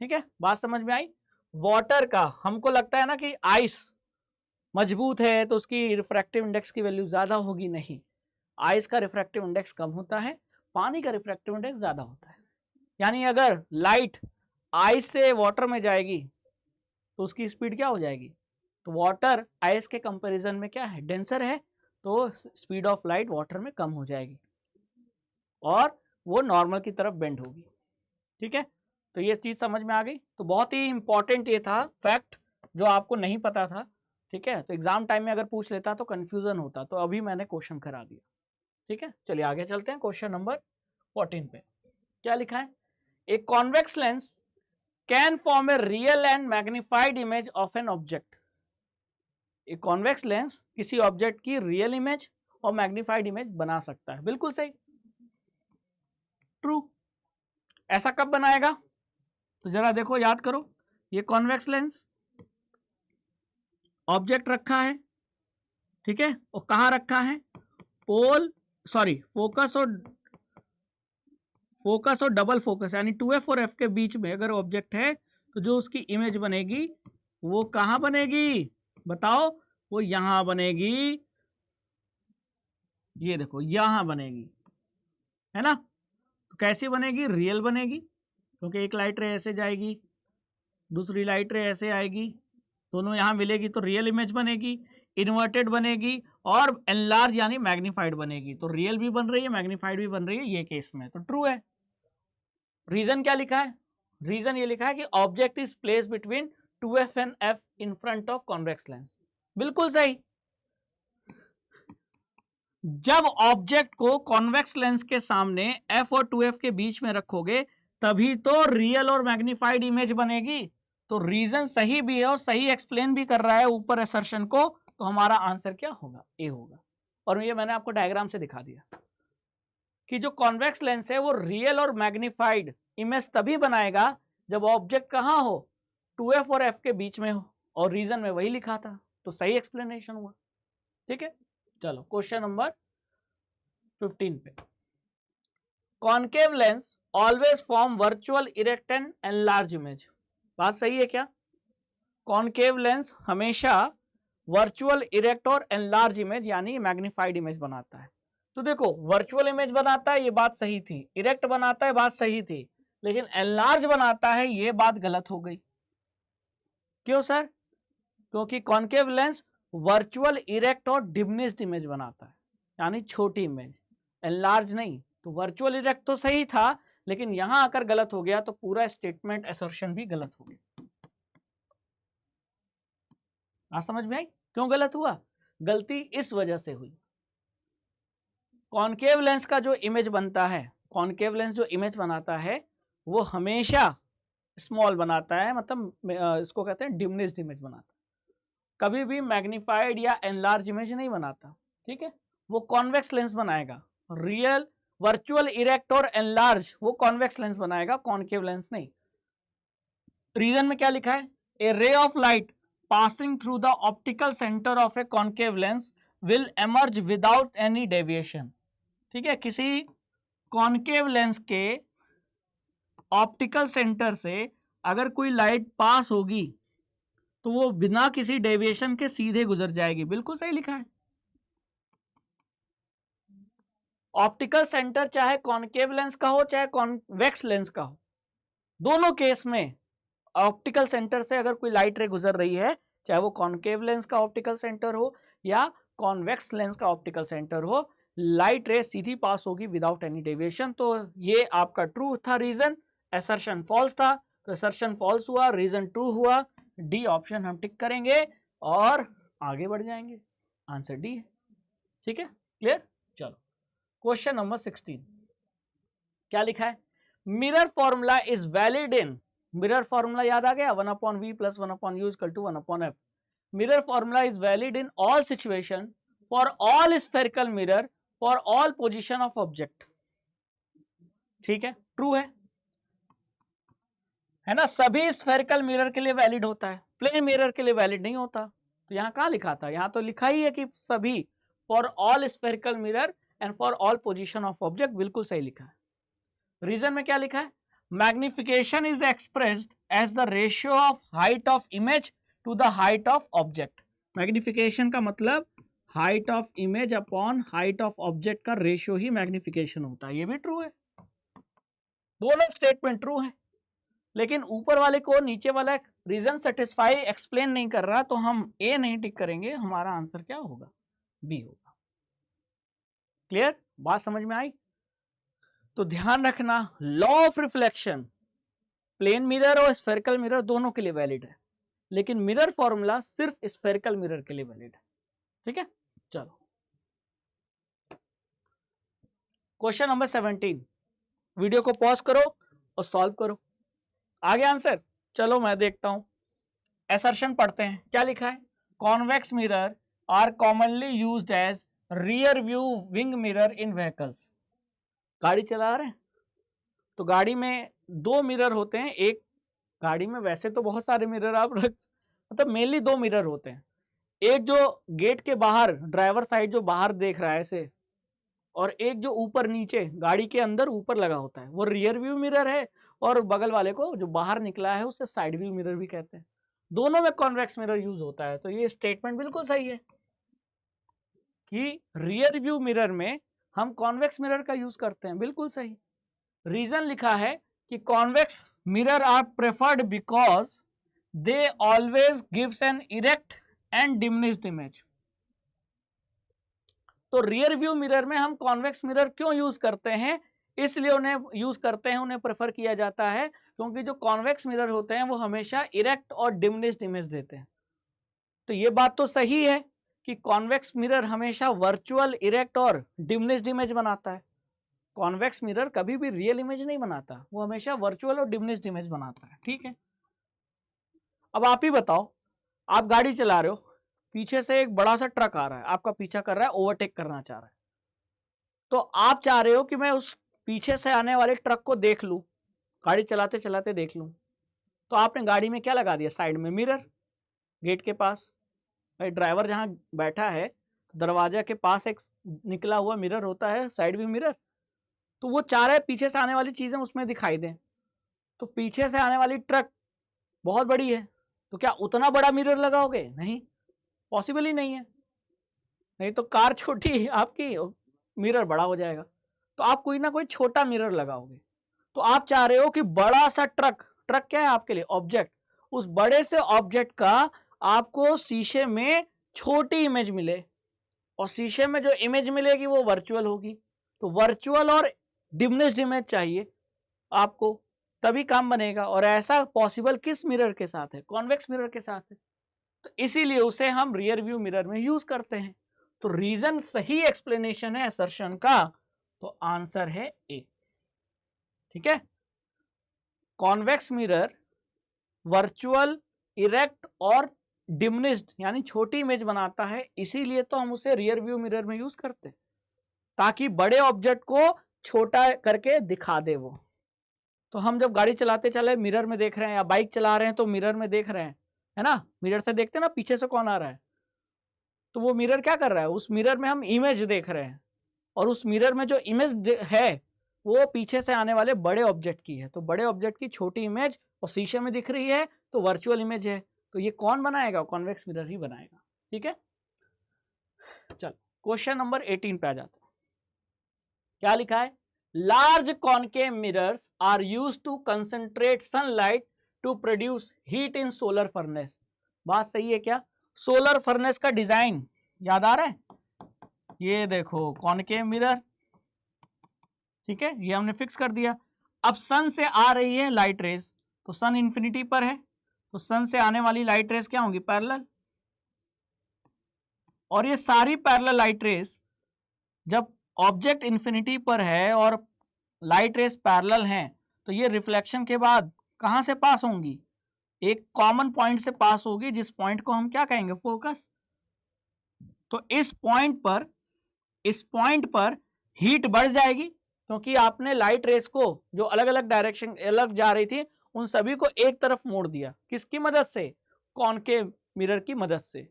ठीक है, बात समझ में आई। वाटर का हमको लगता है ना कि आइस मजबूत है तो उसकी रिफ्रैक्टिव इंडेक्स की वैल्यू ज्यादा होगी, नहीं, आइस का रिफ्रैक्टिव इंडेक्स कम होता है, पानी का रिफ्रैक्टिव इंडेक्स ज्यादा होता है। यानी अगर लाइट आइस से वाटर में जाएगी तो उसकी स्पीड क्या हो जाएगी, तो वाटर आइस के कंपैरिजन में क्या है, डेंसर है, तो स्पीड ऑफ लाइट वाटर में कम हो जाएगी और वो नॉर्मल की तरफ बेंड होगी। ठीक है, तो ये चीज समझ में आ गई। तो बहुत ही इंपॉर्टेंट ये था फैक्ट जो आपको नहीं पता था। ठीक है, तो एग्जाम टाइम में अगर पूछ लेता तो कंफ्यूजन होता, तो अभी मैंने क्वेश्चन करा दिया। ठीक है, चलिए आगे चलते हैं क्वेश्चन नंबर 14 पे। क्या लिखा है, a convex lens can form a real and magnified image of an object. A convex lens किसी ऑब्जेक्ट की रियल इमेज और मैग्नीफाइड इमेज बना सकता है। बिल्कुल सही, ट्रू। ऐसा कब बनाएगा, तो जरा देखो, याद करो, ये कॉन्वेक्स लेंस ऑब्जेक्ट रखा है, ठीक है, और कहां रखा है, फोकस और डबल फोकस यानी 2f और f के बीच में अगर ऑब्जेक्ट है तो जो उसकी इमेज बनेगी वो कहां बनेगी, बताओ, वो यहां बनेगी। ये देखो यहां बनेगी, है ना। तो कैसी बनेगी, रियल बनेगी, क्योंकि एक लाइट रे ऐसे जाएगी, दूसरी लाइट रे ऐसे आएगी, दोनों यहां मिलेगी तो रियल इमेज बनेगी। इन्वर्टेड बनेगी और एनलार्ज यानी मैग्नीफाइड बनेगी, तो रियल भी बन रही है, मैग्नीफाइड भी बन रही है ये केस में, तो ट्रू है। रीजन क्या लिखा है, रीजन ये लिखा है कि object is place between 2f and f in front of convex lens. बिल्कुल सही, जब ऑब्जेक्ट को कॉन्वेक्स लेंस के सामने f और 2f के बीच में रखोगे तभी तो रियल और मैग्नीफाइड इमेज बनेगी। तो रीजन सही भी है और सही एक्सप्लेन भी कर रहा है ऊपर असर्शन को, तो हमारा आंसर क्या होगा, ए होगा। और ये मैंने आपको डायग्राम से दिखा दिया कि जो कॉन्वेक्स लेंस है वो रियल और मैग्नीफाइड इमेज तभी बनाएगा जब ऑब्जेक्ट कहां हो, 2f और f के बीच में हो, और रीजन में वही लिखा था, तो सही एक्सप्लेनेशन हुआ। ठीक है, चलो क्वेश्चन नंबर 15 पे। Concave lens always form virtual erect and enlarge image. बात सही है क्या, कॉनकेव लेंस हमेशा वर्चुअल इरेक्ट और एनलार्ज इमेज यानी मैग्नीफाइड इमेज बनाता है। तो देखो, वर्चुअल इमेज बनाता है ये बात सही थी, इरेक्ट बनाता है बात सही थी, लेकिन एनलार्ज बनाता है ये बात गलत हो गई। क्यों सर, क्योंकि कॉनकेव लेंस वर्चुअल इरेक्ट और डिमिनिश्ड इमेज बनाता है यानी छोटी इमेज, एनलार्ज नहीं। तो वर्चुअल इरेक्ट तो सही था, लेकिन यहां आकर गलत हो गया, तो पूरा स्टेटमेंट असर्शन भी गलत हो गया। आज समझ में आई क्यों गलत हुआ, गलती इस वजह से हुई। कॉनकेव लेंस का जो इमेज बनता है, कॉनकेव लेंस जो इमेज बनाता है वो हमेशा स्मॉल बनाता है, मतलब इसको कहते हैं डिमिनिश्ड इमेज बनाता है, कभी भी मैग्नीफाइड या एनलार्ज इमेज नहीं बनाता। ठीक है, वो कॉन्वेक्स लेंस बनाएगा, रियल वर्चुअल इरेक्ट और एनलार्ज वो कॉन्वेक्स लेंस बनाएगा, कॉनकेव लेंस नहीं। रीजन में क्या लिखा है, a ray of light passing through the optical centre of a concave lens will emerge without any deviation. ठीक है, किसी कॉनकेव लेंस के ऑप्टिकल सेंटर से अगर कोई लाइट पास होगी तो वो बिना किसी डेविएशन के सीधे गुजर जाएगी। बिल्कुल सही लिखा है। ऑप्टिकल सेंटर चाहे कॉनकेव लेंस का हो चाहे कॉन्वेक्स लेंस का हो, दोनों केस में ऑप्टिकल सेंटर से अगर कोई लाइट रे गुजर रही है, चाहे वो कॉनकेव लेंस का ऑप्टिकल सेंटर हो या कॉन्वेक्स लेंस का ऑप्टिकल सेंटर हो, लाइट रे सीधी पास होगी विदाउट एनी डेविएशन। तो ये आपका ट्रू था रीजन, असर्शन फॉल्स था, तो असर्शन फॉल्स हुआ, रीजन ट्रू हुआ। डी ऑप्शन हम टिक करेंगे और आगे बढ़ जाएंगे, आंसर डी है। ठीक है, क्लियर। चलो क्वेश्चन नंबर 16, क्या लिखा है, mirror formula is valid in, mirror formula याद आ गया, 1/v + 1/u = 1/f। Mirror formula is valid in all situation for all spherical mirror for all position of object. ठीक है, ट्रू है ना, सभी स्फेरिकल मिरर के लिए वैलिड होता है, प्लेन मिरर के लिए वैलिड नहीं होता। तो यहाँ कहाँ लिखा था, यहाँ तो लिखा ही है कि सभी, for all spherical mirror and for all position of object, बिल्कुल सही लिखा है। रीजन में क्या लिखा है, magnification is expressed as the ratio of height of image to the height of object. Magnification का मतलब height of image upon height of object का रेशियो ही मैग्निफिकेशन होता है। ये भी ट्रू है, दोनों स्टेटमेंट ट्रू है। लेकिन ऊपर वाले को नीचे वाला रीजन सेटिस्फाई एक्सप्लेन नहीं कर रहा, तो हम ए नहीं टिक करेंगे, हमारा आंसर क्या होगा? बी होगा। क्लियर? बात समझ में आई? तो ध्यान रखना, law of reflection plane mirror और स्फेरिकल मिरर दोनों के लिए वैलिड है, लेकिन मिरर फॉर्मूला सिर्फ स्फेरिकल मिरर के लिए वैलिड है। ठीक है, चलो क्वेश्चन नंबर 17, वीडियो को पॉज करो और सॉल्व करो। आगे आंसर, चलो मैं देखता हूं। असर्शन पढ़ते हैं, क्या लिखा है? Convex mirror are commonly used as rear view wing mirror in vehicles. गाड़ी चला रहे हैं तो गाड़ी में दो मिरर होते हैं, एक गाड़ी में वैसे तो बहुत सारे मिरर आप रख, मतलब मेनली दो मिरर होते हैं। एक जो गेट के बाहर ड्राइवर साइड जो बाहर देख रहा है ऐसे, और एक जो ऊपर नीचे गाड़ी के अंदर ऊपर लगा होता है, वो रियर व्यू मिरर है, और बगल वाले को जो बाहर निकला है उसे साइड व्यू मिरर भी कहते हैं। दोनों में कॉन्वेक्स मिरर यूज होता है। तो ये स्टेटमेंट बिल्कुल सही है कि रियर व्यू मिरर में हम कॉन्वेक्स मिरर का यूज करते हैं, बिल्कुल सही। रीजन लिखा है कि convex mirror are preferred because they always gives an erect and diminished image. तो रियर व्यू मिरर में हम कॉन्वेक्स मिरर क्यों यूज करते हैं? इसलिए उन्हें यूज करते हैं, उन्हें प्रेफर किया जाता है क्योंकि जो कॉन्वेक्स मिरर होते हैं वो हमेशा इरेक्ट और डिमिनिश्ड इमेज देते हैं। तो ये बात तो सही है कि कॉन्वेक्स मिरर हमेशा वर्चुअल, इरेक्ट और डिमिनिश्ड इमेज बनाता है। कॉन्वेक्स मिरर कभी भी रियल इमेज नहीं बनाता, वो हमेशा वर्चुअल और डिमिनिश्ड इमेज बनाता है। ठीक है, अब आप ही बताओ, आप गाड़ी चला रहे हो, पीछे से एक बड़ा सा ट्रक आ रहा है, आपका पीछा कर रहा है, ओवरटेक करना चाह रहा है, तो आप चाह रहे हो कि मैं उस पीछे से आने वाले ट्रक को देख लूं, गाड़ी चलाते चलाते देख लूं। तो आपने गाड़ी में क्या लगा दिया? साइड में मिरर, गेट के पास। भाई ड्राइवर जहां बैठा है दरवाजा के पास एक निकला हुआ मिरर होता है, साइड व्यू मिरर, तो वो चाह रहा है पीछे से आने वाली चीजें उसमें दिखाई दें। तो पीछे से आने वाली ट्रक बहुत बड़ी है, तो क्या उतना बड़ा मिरर लगाओगे? नहीं, पॉसिबल ही नहीं है। नहीं तो कार छोटी आपकी, मिरर बड़ा हो जाएगा, तो आप कोई ना कोई छोटा मिरर लगाओगे। तो आप चाह रहे हो कि बड़ा सा ट्रक, ट्रक क्या है आपके लिए? ऑब्जेक्ट, उस बड़े से ऑब्जेक्ट का आपको शीशे में छोटी इमेज मिले, और शीशे में जो इमेज मिलेगी वो वर्चुअल होगी। तो वर्चुअल और डिमिनिश्ड इमेज चाहिए आपको, तभी काम बनेगा। और ऐसा पॉसिबल किस मिरर के साथ है? कॉन्वेक्स मिरर के साथ है। तो इसीलिए उसे हम रियर व्यू मिरर में यूज करते हैं। तो रीजन सही एक्सप्लेनेशन है असर्शन का, तो आंसर है ए। ठीक है, कॉन्वेक्स मिरर वर्चुअल, इरेक्ट और डिमिनिश्ड यानी छोटी इमेज बनाता है, इसीलिए तो हम उसे रियर व्यू मिरर में यूज करते हैं, ताकि बड़े ऑब्जेक्ट को छोटा करके दिखा दे वो। तो हम जब गाड़ी चलाते चले मिरर में देख रहे हैं, या बाइक चला रहे हैं तो मिरर में देख रहे हैं, है ना, मिरर से देखते हैं ना पीछे से कौन आ रहा है, तो वो मिरर क्या कर रहा है? उस मिरर में हम इमेज देख रहे हैं, और उस मिरर में जो इमेज है वो पीछे से आने वाले बड़े ऑब्जेक्ट की है। तो बड़े ऑब्जेक्ट की छोटी इमेज और शीशे में दिख रही है, तो वर्चुअल इमेज है। तो ये कौन बनाएगा? कॉन्वेक्स मिरर ही बनाएगा। ठीक है, चलो क्वेश्चन नंबर 18 पे आ जाते हैं। क्या लिखा है? Large concave mirrors are used to concentrate sunlight to produce heat in solar furnace. बात सही है क्या? सोलर फर्नेस का डिजाइन याद आ रहा है? ये देखो कॉनकेव मिरर, ठीक है, ये हमने फिक्स कर दिया। अब सन से आ रही है लाइट रेज, तो सन इंफिनिटी पर है, तो सन से आने वाली लाइट रेज क्या होंगी? पैरेलल। और ये सारी पैरेलल लाइट रेज जब ऑब्जेक्ट इंफिनिटी पर है और लाइट रेज पैरेलल हैं, तो ये रिफ्लेक्शन के बाद कहां से पास होंगी? एक कॉमन पॉइंट से पास होगी, जिस पॉइंट को हम क्या कहेंगे? फोकस। तो इस पॉइंट पर हीट बढ़ जाएगी, क्योंकि आपने लाइट रेस को जो अलग अलग डायरेक्शन अलग जा रही थी उन सभी को एक तरफ मोड़ दिया। किसकी मदद से? कॉनकेव मिरर की मदद से।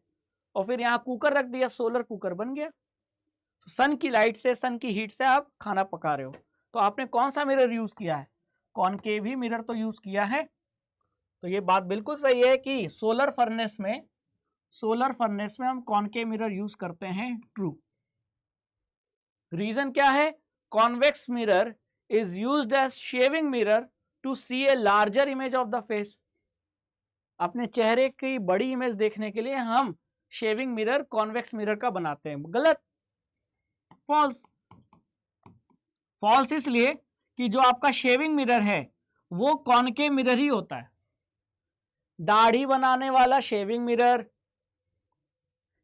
और फिर यहाँ कुकर रख दिया, सोलर कुकर बन गया। तो सन की लाइट से, सन की हीट से आप खाना पका रहे हो, तो आपने कौन सा मिरर यूज किया है? कॉनकेव ही मिरर तो यूज किया है। तो ये बात बिल्कुल सही है कि सोलर फर्नेस में हम कॉनकेव मिरर यूज करते हैं। ट्रू। रीजन क्या है? Convex mirror is used as shaving mirror to see a larger image of the face, अपने चेहरे की बड़ी इमेज देखने के लिए हम शेविंग मिरर कॉन्वेक्स मिरर का बनाते हैं। गलत, फॉल्स। फॉल्स इसलिए कि जो आपका शेविंग मिरर है वो कॉनकेव मिरर ही होता है। दाढ़ी बनाने वाला शेविंग मिरर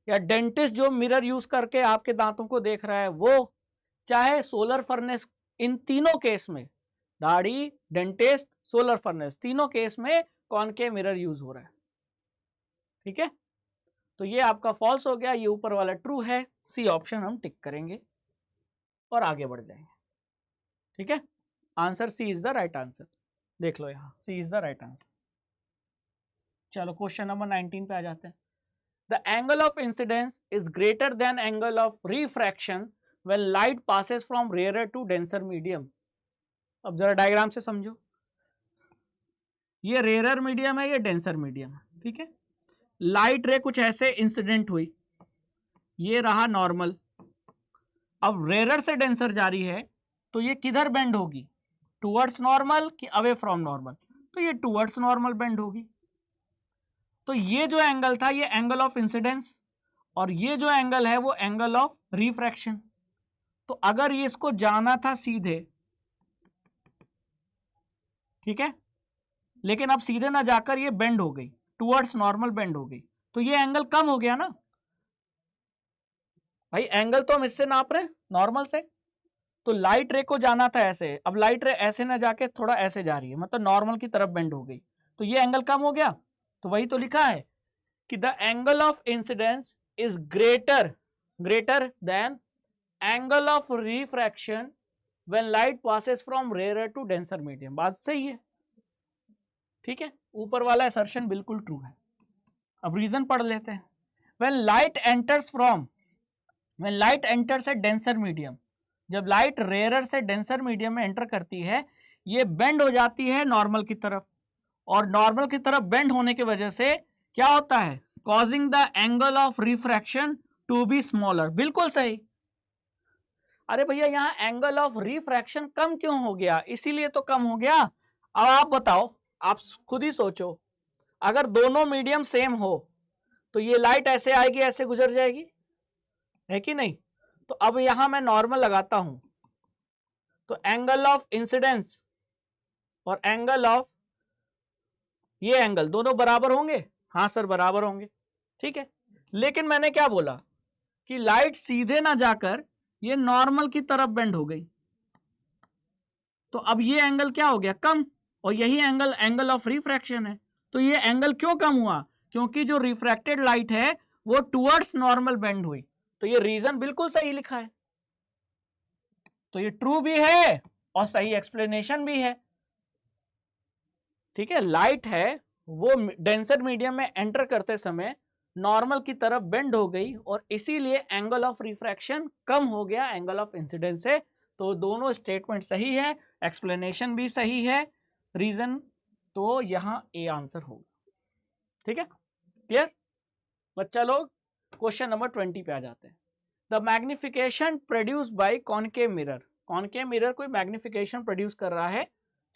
या डेंटिस्ट जो मिरर यूज करके आपके दांतों को देख रहा है वो, चाहे सोलर फर्नेस, इन तीनों केस में, दाढ़ी, डेंटिस्ट, सोलर फर्नेस, तीनों केस में कॉनकेव मिरर यूज हो रहा है। ठीक है, तो ये आपका फॉल्स हो गया, ये ऊपर वाला ट्रू है। सी ऑप्शन हम टिक करेंगे और आगे बढ़ जाएंगे। ठीक है, answer C is the right answer. देख लो यहां, C is the right answer. चलो क्वेश्चन नंबर 19 पे आ जाते हैं। The angle of incidence is greater than angle of refraction when light passes from rare to denser medium. अब जरा डायग्राम से समझो, ये रेयर मीडियम है, ये डेंसर मीडियम है। ठीक है, लाइट रे कुछ ऐसे इंसिडेंट हुई, ये रहा नॉर्मल। अब रेयर से डेंसर जा रही है तो ये किधर बेंड होगी, टुवर्ड्स नॉर्मल कि अवे फ्रॉम नॉर्मल, तो ये टुवर्ड्स नॉर्मल बेंड होगी। तो ये जो एंगल था ये एंगल ऑफ इंसिडेंस, और ये जो एंगल है वो एंगल ऑफ रिफ्रैक्शन। तो अगर ये इसको जाना था सीधे, ठीक है, लेकिन अब सीधे ना जाकर ये बेंड हो गई, टुवर्ड्स नॉर्मल बेंड हो गई, तो ये एंगल कम हो गया ना भाई। एंगल तो हम इससे नाप रहे हैं, नॉर्मल से। तो लाइट रे को जाना था ऐसे, अब लाइट रे ऐसे ना जाके थोड़ा ऐसे जा रही है, मतलब नॉर्मल की तरफ बेंड हो गई, तो ये एंगल कम हो गया। तो वही तो लिखा है कि the angle of incidence is greater than angle of refraction when light passes from rare to denser medium. बात सही है। ठीक है, ऊपर वाला असर्शन बिल्कुल ट्रू है। अब रीजन पढ़ लेते हैं। When light enters A denser medium, जब लाइट रेयर से डेंसर मीडियम में एंटर करती है, ये बेंड हो जाती है नॉर्मल की तरफ, और नॉर्मल की तरफ बेंड होने की वजह से क्या होता है, causing the angle of refraction to be smaller. बिल्कुल सही। अरे भैया यहाँ एंगल ऑफ रिफ्रैक्शन कम क्यों हो गया, इसीलिए तो कम हो गया। अब आप बताओ, आप खुद ही सोचो, अगर दोनों मीडियम सेम हो तो ये लाइट ऐसे आएगी, ऐसे गुजर जाएगी, है कि नहीं। तो अब यहां मैं नॉर्मल लगाता हूं, तो एंगल ऑफ इंसिडेंस और एंगल ऑफ ये एंगल दोनों बराबर होंगे। हाँ सर बराबर होंगे। ठीक है, लेकिन मैंने क्या बोला कि लाइट सीधे ना जाकर ये नॉर्मल की तरफ बेंड हो गई, तो अब ये एंगल क्या हो गया, कम, और यही एंगल ऑफ रिफ्रैक्शन है। तो ये एंगल क्यों कम हुआ, क्योंकि जो रिफ्रैक्टेड लाइट है वो टुवर्ड्स नॉर्मल बेंड हुई। तो ये रीजन बिल्कुल सही लिखा है, तो ये ट्रू भी है और सही एक्सप्लेनेशन भी है। ठीक है, लाइट है वो डेंसर मीडियम में एंटर करते समय नॉर्मल की तरफ बेंड हो गई, और इसीलिए एंगल ऑफ रिफ्रैक्शन कम हो गया एंगल ऑफ इंसिडेंस से। तो दोनों स्टेटमेंट सही है, एक्सप्लेनेशन भी सही है, रीजन तो यहां ए आंसर होगा। ठीक है, क्लियर बच्चा लोग। क्वेश्चन नंबर 20 पे आ जाते हैं। The magnification produce by concave mirror, concave mirror कोई मैग्निफिकेशन प्रोड्यूस कर रहा है,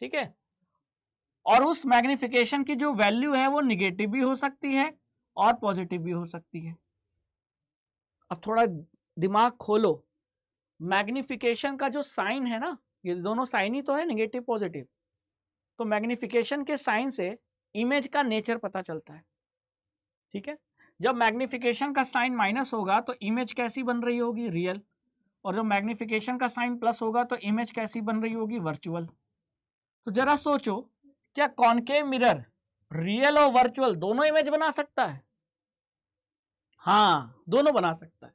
ठीक है, और उस मैग्निफिकेशन की जो वैल्यू है वो निगेटिव भी हो सकती है और पॉजिटिव भी हो सकती है। अब थोड़ा दिमाग खोलो, मैग्निफिकेशन का जो साइन है ना, ये दोनों साइन ही तो है, निगेटिव पॉजिटिव। तो मैग्निफिकेशन के साइन से इमेज का नेचर पता चलता है। ठीक है, जब मैग्निफिकेशन का साइन माइनस होगा तो इमेज कैसी बन रही होगी, रियल, और जब मैग्निफिकेशन का साइन प्लस होगा तो इमेज कैसी बन रही होगी, वर्चुअल। तो जरा सोचो, क्या कॉनकेव मिरर रियल और वर्चुअल दोनों इमेज बना सकता है? हाँ, दोनों बना सकता है।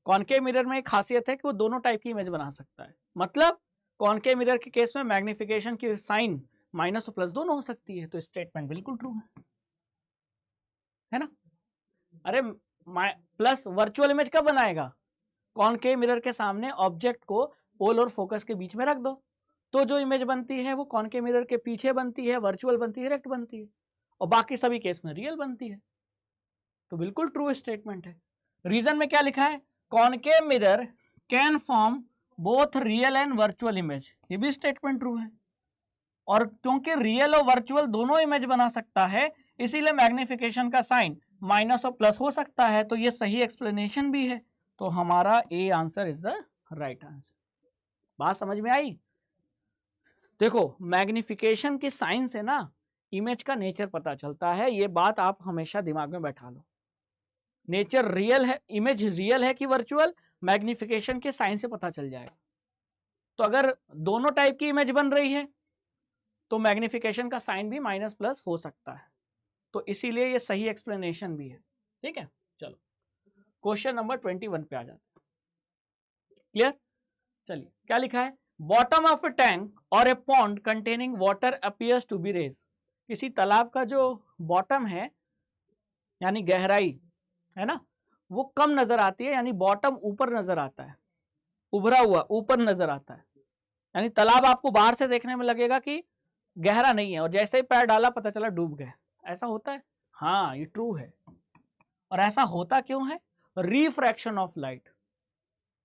कॉनकेव मिरर में एक खासियत है कि वो दोनों टाइप की इमेज बना सकता है। मतलब कॉनकेव मिरर के केस में मैग्निफिकेशन की साइन माइनस और प्लस दोनों हो सकती है। तो स्टेटमेंट बिल्कुल ट्रू है ना। अरे प्लस वर्चुअल इमेज कब बनाएगा, कॉनकेव मिरर के सामने ऑब्जेक्ट को पोल और फोकस के बीच में रख दो, तो जो इमेज बनती है वो कॉनकेव मिरर के पीछे बनती है, वर्चुअल बनती है, डायरेक्ट बनती है, और बाकी सभी केस में रियल बनती है। तो बिल्कुल ट्रू स्टेटमेंट है। रीजन में क्या लिखा है, concave mirror can form both real and virtual image, ये भी स्टेटमेंट ट्रू है। और क्योंकि रियल और वर्चुअल दोनों इमेज बना सकता है, इसीलिए मैग्निफिकेशन का साइन माइनस और प्लस हो सकता है। तो ये सही एक्सप्लेनेशन भी है। तो हमारा A answer is the right answer. बात समझ में आई? देखो, मैग्निफिकेशन के साइन से ना इमेज का नेचर पता चलता है। ये बात आप हमेशा दिमाग में बैठा लो। नेचर रियल है, इमेज रियल है कि वर्चुअल, मैग्निफिकेशन के साइन से पता चल जाएगा। तो अगर दोनों टाइप की इमेज बन रही है तो मैग्निफिकेशन का साइन भी माइनस प्लस हो सकता है। तो इसीलिए ये सही एक्सप्लेनेशन भी है। ठीक है, चलो क्वेश्चन नंबर 21 पे आ जाते हैं। क्लियर? चलिए, क्या लिखा है? बॉटम ऑफ ए टैंक और a pond containing water appears to be raised. किसी तालाब का जो बॉटम है यानी गहराई है ना, वो कम नजर आती है, यानी बॉटम ऊपर नजर आता है, उभरा हुआ ऊपर नजर आता है। यानी तालाब आपको बाहर से देखने में लगेगा कि गहरा नहीं है, और जैसे ही पैर डाला पता चला डूब गए। ऐसा होता है? हाँ, ये ट्रू है। और ऐसा होता क्यों है? Refraction of light.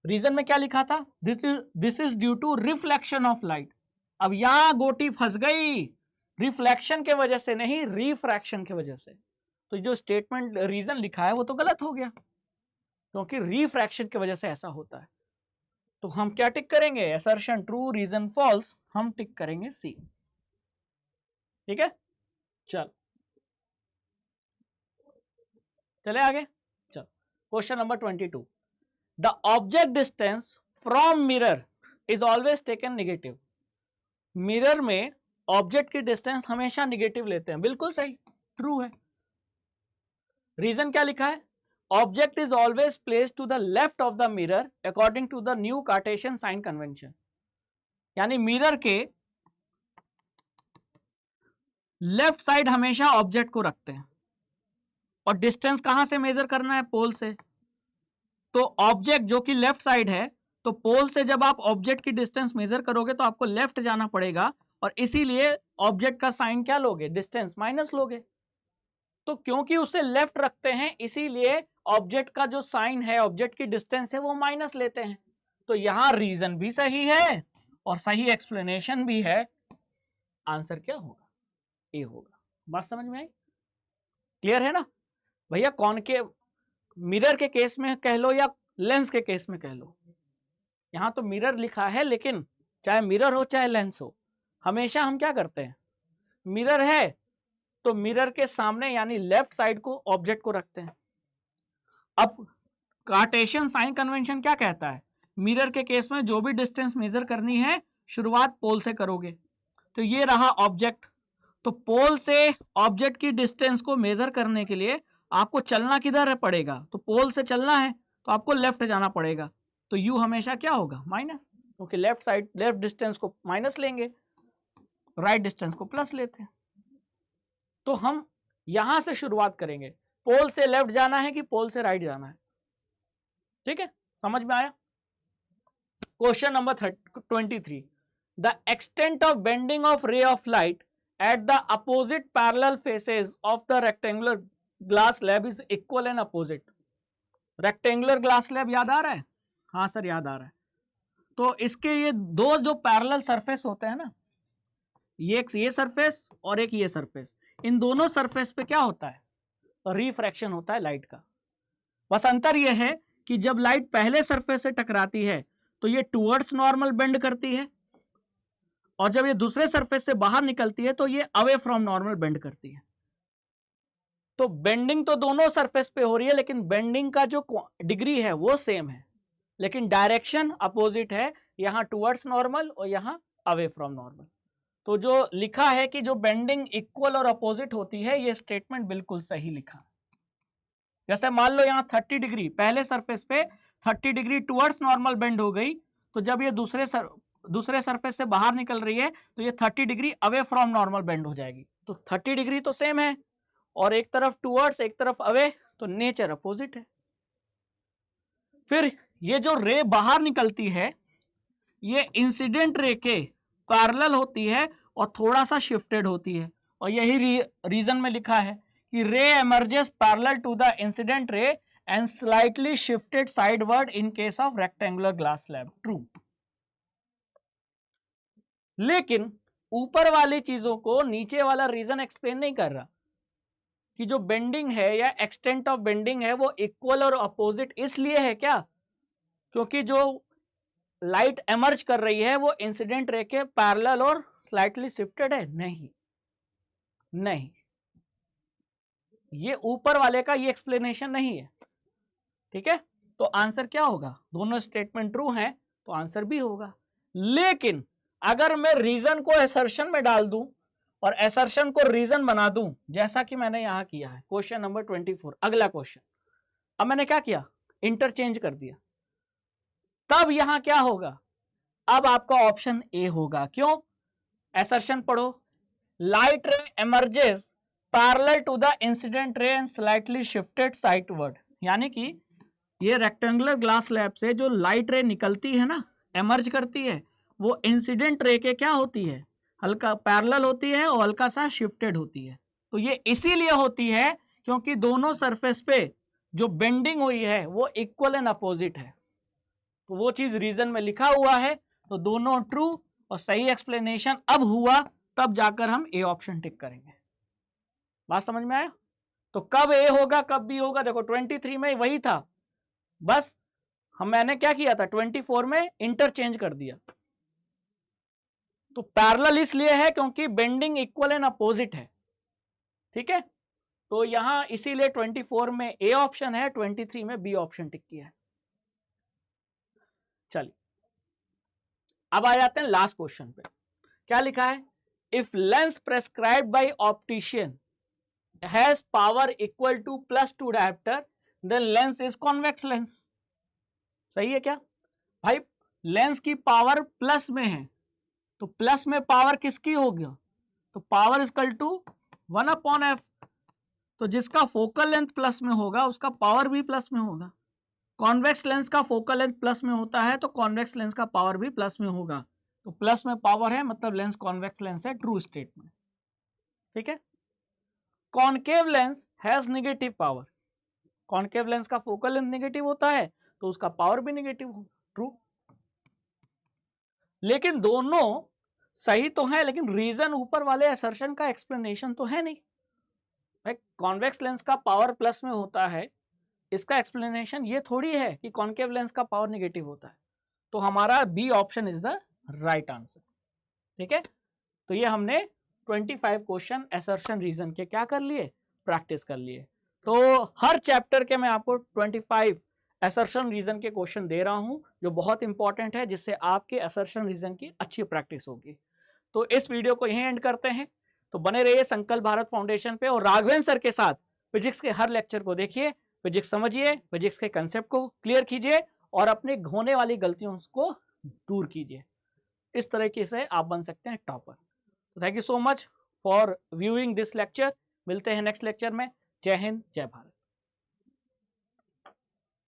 रीजन में क्या लिखा था? This is due to reflection of light. अब यहां गोटी फंस गई, रिफ्लेक्शन के वजह से नहीं, रिफ्रैक्शन की वजह से। तो जो स्टेटमेंट रीजन लिखा है वो तो गलत हो गया, क्योंकि रिफ्रैक्शन की वजह से ऐसा होता है। तो हम क्या टिक करेंगे? Assertion true, reason false. हम टिक करेंगे सी। ठीक है, चल चले आगे। चल question number 22। The object distance from mirror is always taken negative. Mirror में ऑब्जेक्ट की डिस्टेंस हमेशा नेगेटिव लेते हैं। बिल्कुल सही, ट्रू है। रीजन क्या लिखा है? Object is always placed to the left of the mirror according to the new Cartesian sign convention. यानी मिरर के लेफ्ट साइड हमेशा ऑब्जेक्ट को रखते हैं, और डिस्टेंस कहां से मेजर करना है? पोल से। तो ऑब्जेक्ट जो कि लेफ्ट साइड है, तो पोल से जब आप ऑब्जेक्ट की डिस्टेंस मेजर करोगे तो आपको लेफ्ट जाना पड़ेगा, और इसीलिए ऑब्जेक्ट का साइन क्या लोगे? डिस्टेंस माइनस लोगे। तो क्योंकि उसे लेफ्ट रखते हैं, इसीलिए ऑब्जेक्ट का जो साइन है, ऑब्जेक्ट की डिस्टेंस है, वो माइनस लेते हैं। तो यहां रीजन भी सही है और सही एक्सप्लेनेशन भी है। आंसर क्या होगा? ए होगा। बात समझ में आई? क्लियर है ना भैया? कौन के मिरर के केस में कह लो या लेंस के केस में कह लो, यहां तो मिरर लिखा है, लेकिन चाहे मिरर हो चाहे लेंस हो, हमेशा हम क्या करते हैं? मिरर है तो मिरर के सामने यानी लेफ्ट साइड को ऑब्जेक्ट को रखते हैं। अब कार्टेशियन साइन कन्वेंशन क्या कहता है? मिरर के केस में जो भी डिस्टेंस मेजर करनी है, शुरुआत पोल से करोगे। तो ये रहा ऑब्जेक्ट, तो पोल से ऑब्जेक्ट की डिस्टेंस को मेजर करने के लिए आपको चलना किधर पड़ेगा? तो पोल से चलना है तो आपको लेफ्ट जाना पड़ेगा। तो यू हमेशा क्या होगा? माइनस, क्योंकि लेफ्ट साइड, लेफ्ट डिस्टेंस को माइनस लेंगे, राइट डिस्टेंस को प्लस लेते हैं। तो हम यहां से शुरुआत करेंगे, पोल से लेफ्ट जाना है कि पोल से राइट जाना है। ठीक है, समझ में आया? Question number 23। The extent of bending of रे of light at the opposite parallel faces of the rectangular glass slab is equal and opposite. rectangular glass slab याद आ रहा है? हाँ सर, याद आ रहा है। तो इसके ये दो जो पैरेलल सरफेस होते हैं ना, ये सरफेस और एक ये सरफेस, इन दोनों सरफेस पे क्या होता है? रिफ्रैक्शन होता है लाइट का। बस अंतर यह है कि जब लाइट पहले सरफेस से टकराती है तो ये टुवर्ड्स नॉर्मल बेंड करती है, और जब ये दूसरे सरफेस से बाहर निकलती है तो ये अवे फ्रॉम नॉर्मल बेंड करती है। तो बेंडिंग तो दोनों सरफेस पे हो रही है, लेकिन बेंडिंग का जो डिग्री है वो सेम है, लेकिन डायरेक्शन अपोजिट है, यहां टुवर्ड्स नॉर्मल और यहां अवे फ्रॉम नॉर्मल। तो जो लिखा है कि जो बेंडिंग इक्वल और अपोजिट होती है, ये स्टेटमेंट बिल्कुल सही लिखा। जैसे मान लो यहां 30 डिग्री पहले सरफेस पे 30 डिग्री टुवर्ड्स नॉर्मल बेंड हो गई, तो जब ये दूसरे सरफेस से बाहर निकल रही है तो ये 30 degree away from normal bend हो जाएगी। तो 30 डिग्री तो सेम है, और एक तरफ टुवर्ड्स एक तरफ अवे, तो नेचर अपोजिट है। फिर ये जो रे बाहर निकलती है, ये इंसिडेंट रे के पैरेलल होती है और थोड़ा सा शिफ्टेड होती है, और यही रीजन में लिखा है कि ray emerges parallel to the incident ray and slightly shifted sideward in case of rectangular glass slab. True. लेकिन ऊपर वाली चीजों को नीचे वाला रीजन एक्सप्लेन नहीं कर रहा कि जो बेंडिंग है या एक्सटेंट ऑफ बेंडिंग है वो इक्वल और अपोजिट इसलिए है क्या, क्योंकि जो लाइट एमर्ज कर रही है वो इंसिडेंट रे के पैरेलल और स्लाइटली शिफ्टेड है? नहीं, नहीं, ये ऊपर वाले का ये एक्सप्लेनेशन नहीं है। ठीक है, तो आंसर क्या होगा? दोनों स्टेटमेंट ट्रू हैं तो आंसर भी होगा। लेकिन अगर मैं रीजन को असर्शन में डाल दूं और असर्शन को रीजन बना दूं, जैसा कि मैंने यहां किया है क्वेश्चन नंबर 24, अगला क्वेश्चन, अब मैंने क्या किया? इंटरचेंज कर दिया, तब यहां क्या होगा? अब आपका ऑप्शन ए होगा। क्यों? असर्शन पढ़ो, light ray emerges parallel to the incident ray and slightly shifted sideward, यानी कि ये रेक्टेंगुलर ग्लास स्लैब से जो लाइट रे निकलती है ना, एमर्ज करती है, वो इंसिडेंट रे के क्या होती है? हल्का पैरेलल होती है और हल्का सा शिफ्टेड होती है। तो ये इसीलिए होती है क्योंकि दोनों सरफेस पे जो बेंडिंग हुई है वो इक्वल एंड अपोजिट है। तो वो चीज रीजन में लिखा हुआ है, तो दोनों ट्रू और सही एक्सप्लेनेशन अब हुआ, तब जाकर हम ए ऑप्शन टिक करेंगे। बात समझ में आया? तो कब ए होगा कब बी होगा? देखो 23 में वही था, बस मैंने क्या किया था 24 में इंटरचेंज कर दिया। तो पैरेलल इसलिए है क्योंकि बेंडिंग इक्वल एंड अपोजिट है। ठीक है, तो यहां इसीलिए 24 में ए ऑप्शन है, 23 में बी ऑप्शन टिक किया है। चलिए अब आ जाते हैं लास्ट क्वेश्चन पे। क्या लिखा है? If lens prescribed by optician has power equal to +2 dioptre then lens is convex lens. सही है क्या भाई? लेंस की पावर प्लस में है, तो प्लस में पावर किसकी होगी? तो पावर इक्वल टू 1/f, तो जिसका फोकल लेंथ प्लस में होगा उसका पावर भी प्लस में होगा। कॉन्वेक्स लेंस का फोकल लेंथ प्लस में होता है तो कॉन्वेक्स लेंस का पावर भी प्लस में होगा। तो प्लस में पावर है मतलब लेंस कॉन्वेक्स लेंस है, ट्रू स्टेटमेंट। ठीक है, concave lens has negative power, concave lens का फोकल लेंथ नेगेटिव होता है तो उसका पावर भी नेगेटिव होगा, ट्रू। लेकिन दोनों सही तो है, लेकिन रीजन ऊपर वाले असर्शन का एक्सप्लेनेशन तो है नहीं। कॉन्वेक्स लेंस का पावर प्लस में होता है, इसका एक्सप्लेनेशन ये थोड़ी है कि कॉनकेव लेंस का पावर नेगेटिव होता है। तो हमारा B option is the right answer. ठीक है, तो ये हमने 25 क्वेश्चन असर्शन रीजन के क्या कर लिए? प्रैक्टिस कर लिए। तो हर चैप्टर के मैं आपको 25 असर्शन रीजन के क्वेश्चन दे रहा हूं जो बहुत इंपॉर्टेंट है, जिससे आपके असर्शन रीजन की अच्छी प्रैक्टिस होगी। तो इस वीडियो को यहीं एंड करते हैं। तो बने रहिए संकल्प भारत फाउंडेशन पे और राघवेंद्र सर के साथ फिजिक्स के हर लेक्चर को देखिए, फिजिक्स समझिए, फिजिक्स के कंसेप्ट को क्लियर कीजिए और अपने होने वाली गलतियों को दूर कीजिए। इस तरीके से आप बन सकते हैं टॉपर। तो thank you so much for viewing this lecture. मिलते हैं नेक्स्ट लेक्चर में। जय हिंद, जय भारत।